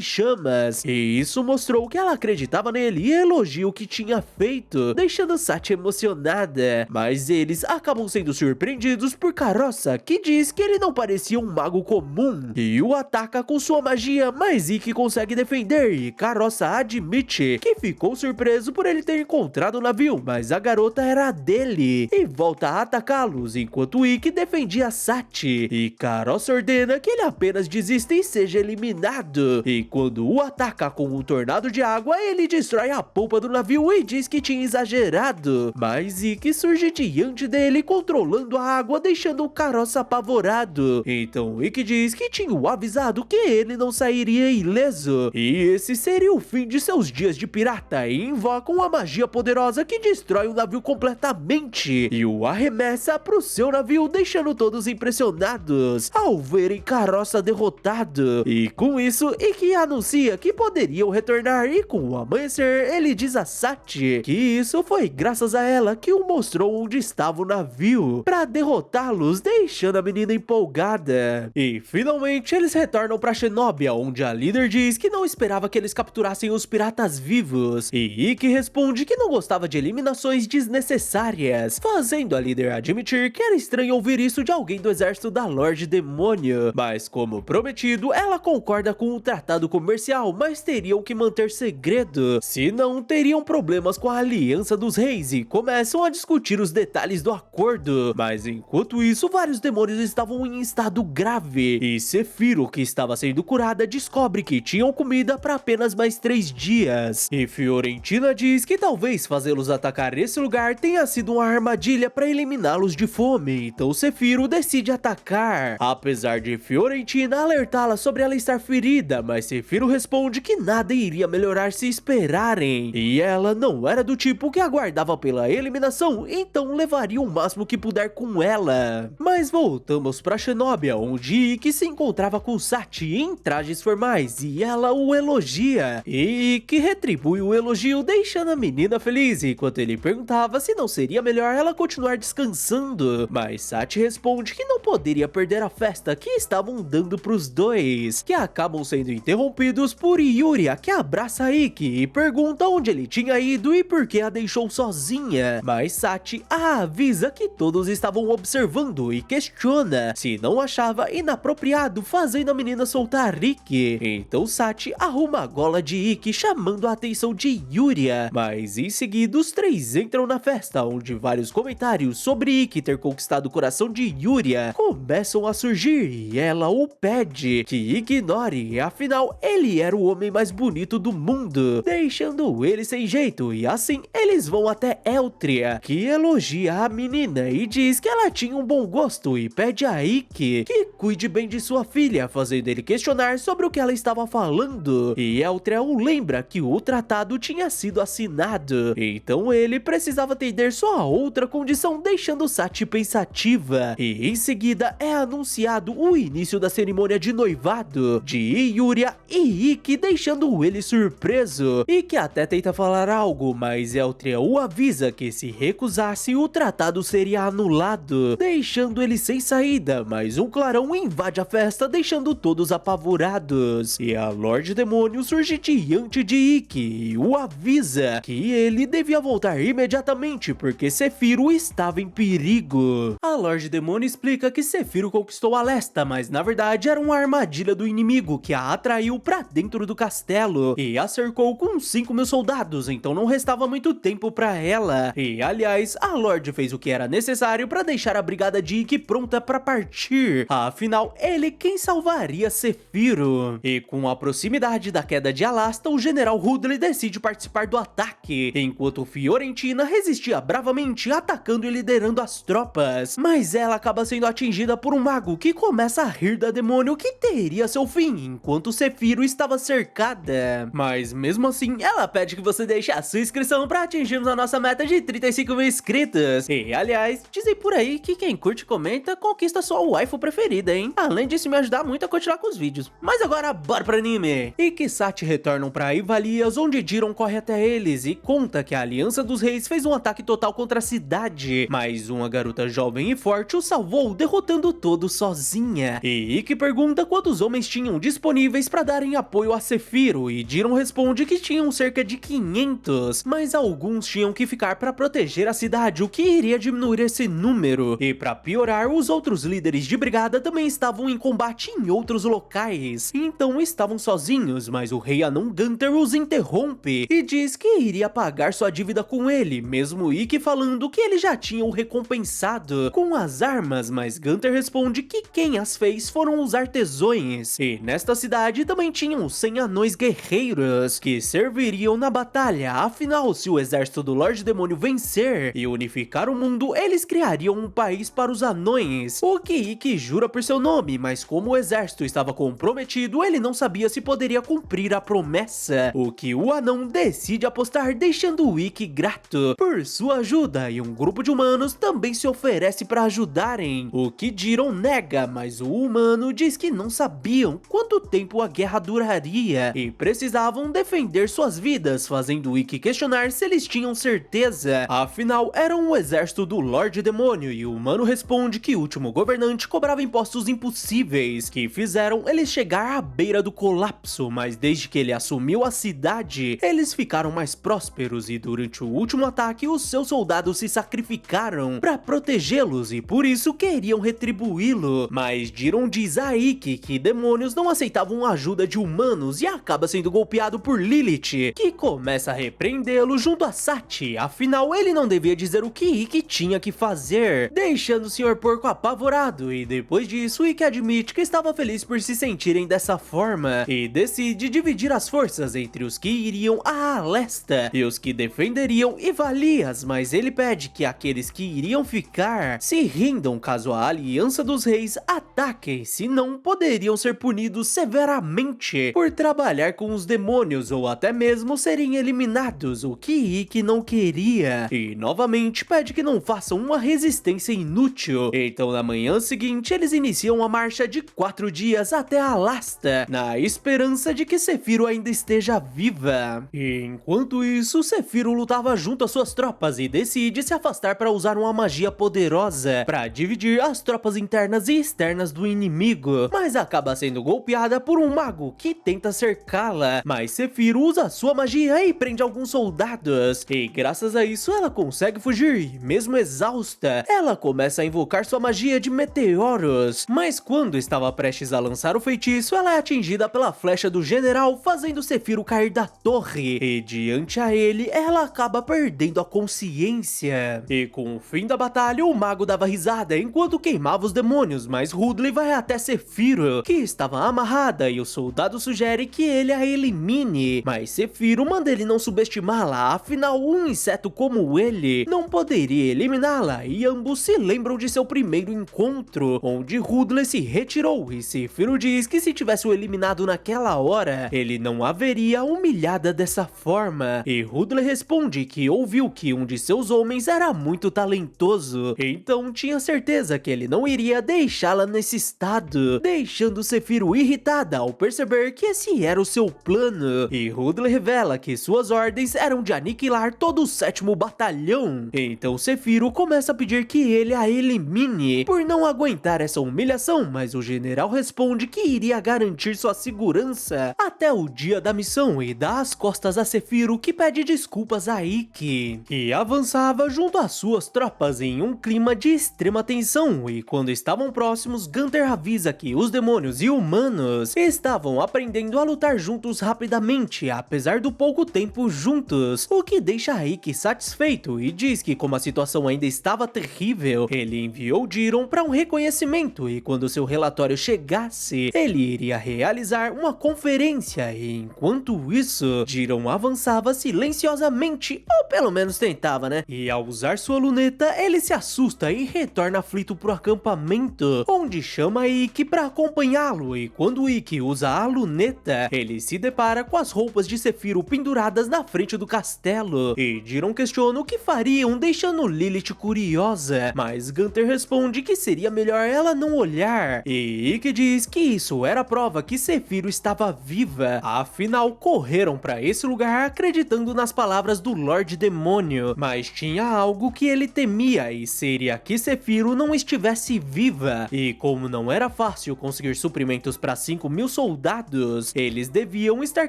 chamas, e isso mostrou que ela acreditava nele e elogia o que tinha feito, deixando Sati emocionada. Mas eles acabam sendo surpreendidos por Carroça, que diz que ele não parecia um mago comum, e o ataca com sua magia, mas Ikki consegue defender, e Carroça admite que ficou surpreso por ele ter encontrado o navio, mas a garota era dele, e volta a atacá-los, enquanto Ikki defendia Sati, e Carroça ordena que ele apenas desista e seja eliminado. E quando o ataca com um tornado de água, ele destrói a polpa do navio e diz que tinha exagerado, mas Ikki surge diante dele controlando a água, deixando o Carroça apavorado. Então Ikki diz que tinha o avisado que ele não sairia ileso, e esse seria o fim de seus dias de pirata, e invoca uma magia poderosa que destrói o navio completamente e o arremessa pro seu navio, deixando todos impressionados ao verem Carroça derrotado. E com isso, Ikki anuncia que poderiam retornar, e com o amanhecer ele diz a Sati que isso foi graças a ela que o mostrou onde estava o navio para derrotá-los, deixando a menina empolgada. E finalmente eles retornam para Xenóbia, onde a líder diz que não esperava que eles capturassem os piratas vivos, e Ikki responde que não gostava de eliminações desnecessárias, fazendo a líder admitir que era estranho ouvir isso de alguém do exército da Lorde Demônio, mas como prometido, ela concorda com o tratado comercial, mas teriam que manter segredo, senão teriam problemas com a aliança dos reis, e começam a discutir os detalhes do acordo. Mas enquanto isso, vários demônios estavam em estado grave, e Sephiroth, que estava sendo curada, descobre que tinham comida para apenas mais 3 dias, e Fiorentina diz que talvez fazê-los atacar esse lugar tenha sido uma armadilha para eliminá-los de fome, então Sephiroth decide atacar, apesar de Fiorentina alertá-la sobre ela estar ferida, mas Sephiroth responde que nada iria melhorar se esperarem, e ela não era do tipo que aguardava pela eliminação, então levaria o máximo que puder com ela. Mas voltamos para Xenóbia, onde Ikki se encontrava com Sati em trajes formais, e ela o elogia, e Ikki retribui o elogio, deixando a menina feliz, enquanto ele perguntava se não seria melhor ela continuar descansando, mas Sati responde que não poderia perder a festa que estavam dando pros dois, que acabam sendo interrompidos por Yuria, que abraça Ikki e pergunta onde ele tinha ido e por que a deixou sozinha, mas Sati a avisa que todos estavam observando e questiona se não achava inapropriado, fazendo a menina soltar Ikki. Então Sati arruma a gola de Ikki, chamando a atenção de Yuria, mas em seguida os três entram na festa, onde vários comentários sobre Ikki ter conquistado o coração de Yuria começam a surgir, e ela o pega pede que ignore, afinal ele era o homem mais bonito do mundo, deixando ele sem jeito, e assim eles vão até Eltria, que elogia a menina e diz que ela tinha um bom gosto e pede a Ikki que cuide bem de sua filha, fazendo ele questionar sobre o que ela estava falando, e Eltria o lembra que o tratado tinha sido assinado, então ele precisava atender só a outra condição, deixando Sati pensativa, e em seguida é anunciado o início da cerimônia de noivado de Yuria e Ikki, deixando ele surpreso, e que até tenta falar algo, mas Eltria o avisa que se recusasse o tratado seria anulado, deixando ele sem saída, mas um clarão invade a festa, deixando todos apavorados, e a Lorde Demônio surge diante de Ikki e o avisa que ele devia voltar imediatamente porque Sephiroth estava em perigo. A Lorde Demônio explica que Sephiroth conquistou Alesta, mas na verdade era uma armadilha do inimigo que a atraiu pra dentro do castelo e a cercou com 5.000 soldados, então não restava muito tempo pra ela. E aliás, a Lorde fez o que era necessário pra deixar a brigada de Ikki pronta pra partir, afinal ele quem salvaria Sephiroth. E com a proximidade da queda de Alasta, o general Ridley decide participar do ataque, enquanto Fiorentina resistia bravamente, atacando e liderando as tropas, mas ela acaba sendo atingida por um mago que começa a rir da Demônio que teria seu fim, enquanto Sephiroth estava cercada. Mas mesmo assim, ela pede que você deixe a sua inscrição para atingirmos a nossa meta de 35.000 inscritos. E aliás, dizem por aí que quem curte e comenta conquista sua waifu preferida, hein? Além disso, me ajudar muito a continuar com os vídeos. Mas agora, bora pro anime! E que Sati retornam para Ivalias, onde Jiron corre até eles e conta que a Aliança dos Reis fez um ataque total contra a cidade, mas uma garota jovem e forte o salvou, derrotando todos sozinha. E Ikki pergunta quantos homens tinham disponíveis para darem apoio a Sephiroth, e Jiron responde que tinham cerca de 500, mas alguns tinham que ficar para proteger a cidade, o que iria diminuir esse número. E para piorar, os outros líderes de brigada também estavam em combate em outros locais, então estavam sozinhos, mas o rei anão Gunter os interrompe e diz que iria pagar sua dívida com ele, mesmo Ikki falando que ele já tinha o recompensado com as armas, mas Gunter responde que quem as fez foram os artesões, e nesta cidade também tinham os 100 anões guerreiros que serviriam na batalha, afinal se o exército do Lorde Demônio vencer e unificar o mundo, eles criariam um país para os anões, o que Ikki jura por seu nome, mas como o exército estava comprometido, ele não sabia se poderia cumprir a promessa, o que o anão decide apostar, deixando o Ikki grato por sua ajuda, e um grupo de humanos também se oferece para ajudarem, o que Jiron nega, mas o humano diz que não sabiam quanto tempo a guerra duraria e precisavam defender suas vidas, fazendo Ikki questionar se eles tinham certeza, afinal eram o exército do Lorde Demônio, e o humano responde que o último governante cobrava impostos impossíveis que fizeram eles chegar à beira do colapso, mas desde que ele assumiu a cidade, eles ficaram mais prósperos, e durante o último ataque os seus soldados se sacrificaram para protegê-los e por isso queriam retribuí-lo, mas Jiron diz a Ikki que demônios não aceitavam a ajuda de humanos e acaba sendo golpeado por Lilith, que começa a repreendê-lo junto a Sati, afinal ele não devia dizer o que Ikki tinha que fazer, deixando o Sr. Porco apavorado, e depois disso Ikki admite que estava feliz por se sentirem dessa forma e decide dividir as forças entre os que iriam a Alesta e os que defenderiam Ivalias, mas ele pede que aqueles que iriam ficar se rindam caso a Aliança dos Reis ataquem, senão poderiam ser punidos severamente por trabalhar com os demônios ou até mesmo serem eliminados, o que Ikki não queria, e novamente pede que não façam uma resistência inútil. Então na manhã seguinte eles iniciam a marcha de 4 dias até Alasta, na esperança de que Sephiroth ainda esteja viva. E enquanto isso, Sephiroth lutava junto às suas tropas e decide se afastar para usar uma magia poderosa para dividir as tropas internas e externas do inimigo, mas acaba sendo golpeada por um mago que tenta cercá-la, mas Sephiroth usa sua magia e prende alguns soldados, e graças a isso ela consegue fugir, e mesmo exausta, ela começa a invocar sua magia de meteoros, mas quando estava prestes a lançar o feitiço, ela é atingida pela flecha do general, fazendo Sephiroth cair da torre, e diante a ele, ela acaba perdendo a consciência. E com o fim da batalha, o mago dava risada enquanto queimava os demônios, mas Ridley vai até Sephiroth Sephiroth, que estava amarrada, e o soldado sugere que ele a elimine, mas Sephiroth manda ele não subestimá-la, afinal um inseto como ele não poderia eliminá-la, e ambos se lembram de seu primeiro encontro, onde Ridley se retirou, e Sephiroth diz que se tivesse o eliminado naquela hora, ele não haveria humilhada dessa forma, e Ridley responde que ouviu que um de seus homens era muito talentoso, então tinha certeza que ele não iria deixá-la nesse estado, deixando Sephiroth irritada ao perceber que esse era o seu plano, e Ridley revela que suas ordens eram de aniquilar todo o 7º batalhão. Então Sephiroth começa a pedir que ele a elimine, por não aguentar essa humilhação, mas o general responde que iria garantir sua segurança até o dia da missão e dá as costas a Sephiroth, que pede desculpas a Ikki, e avançava junto às suas tropas em um clima de extrema tensão, e quando estavam próximos, Gunther avisa que os demônios e humanos estavam aprendendo a lutar juntos rapidamente, apesar do pouco tempo juntos, o que deixa Ikki satisfeito e diz que como a situação ainda estava terrível, ele enviou Jiron para um reconhecimento e quando seu relatório chegasse, ele iria realizar uma conferência, e enquanto isso, Jiron avançava silenciosamente, ou pelo menos tentava, né? E ao usar sua luneta, ele se assusta e retorna aflito pro acampamento, onde chama Ikki para acompanhá-lo, e quando Ikki usa a luneta, ele se depara com as roupas de Sephiroth penduradas na frente do castelo, e Jiron questiona o que fariam, deixando Lilith curiosa, mas Gunther responde que seria melhor ela não olhar, e Ikki diz que isso era prova que Sephiroth estava viva, afinal correram para esse lugar acreditando nas palavras do Lorde Demônio, mas tinha algo que ele temia e seria que Sephiroth não estivesse viva, e como não era fácil conseguir suprimentos para 5.000 soldados, eles deviam estar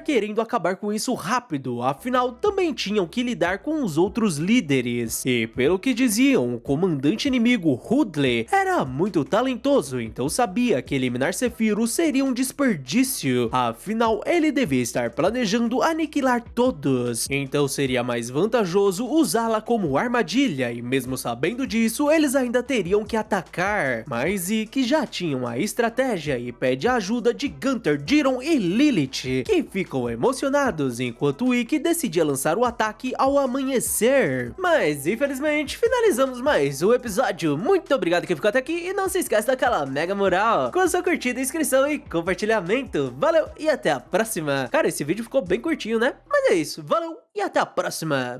querendo acabar com isso rápido, afinal também tinham que lidar com os outros líderes, e pelo que diziam, o comandante inimigo Ridley era muito talentoso, então sabia que eliminar Sephiroth seria um desperdício, afinal ele devia estar planejando aniquilar todos, então seria mais vantajoso usá-la como armadilha, e mesmo sabendo disso, eles ainda teriam que atacar, mas Ikki já tinham a estratégia e pede a ajuda de Gunther, Jiron e Lilith, que ficam emocionados enquanto Ikki decidia lançar o ataque ao amanhecer. Mas infelizmente finalizamos mais um episódio. Muito obrigado quem ficou até aqui e não se esquece daquela mega moral com a sua curtida, inscrição e compartilhamento. Valeu e até a próxima. Cara, esse vídeo ficou bem curtinho, né? Mas é isso, valeu e até a próxima.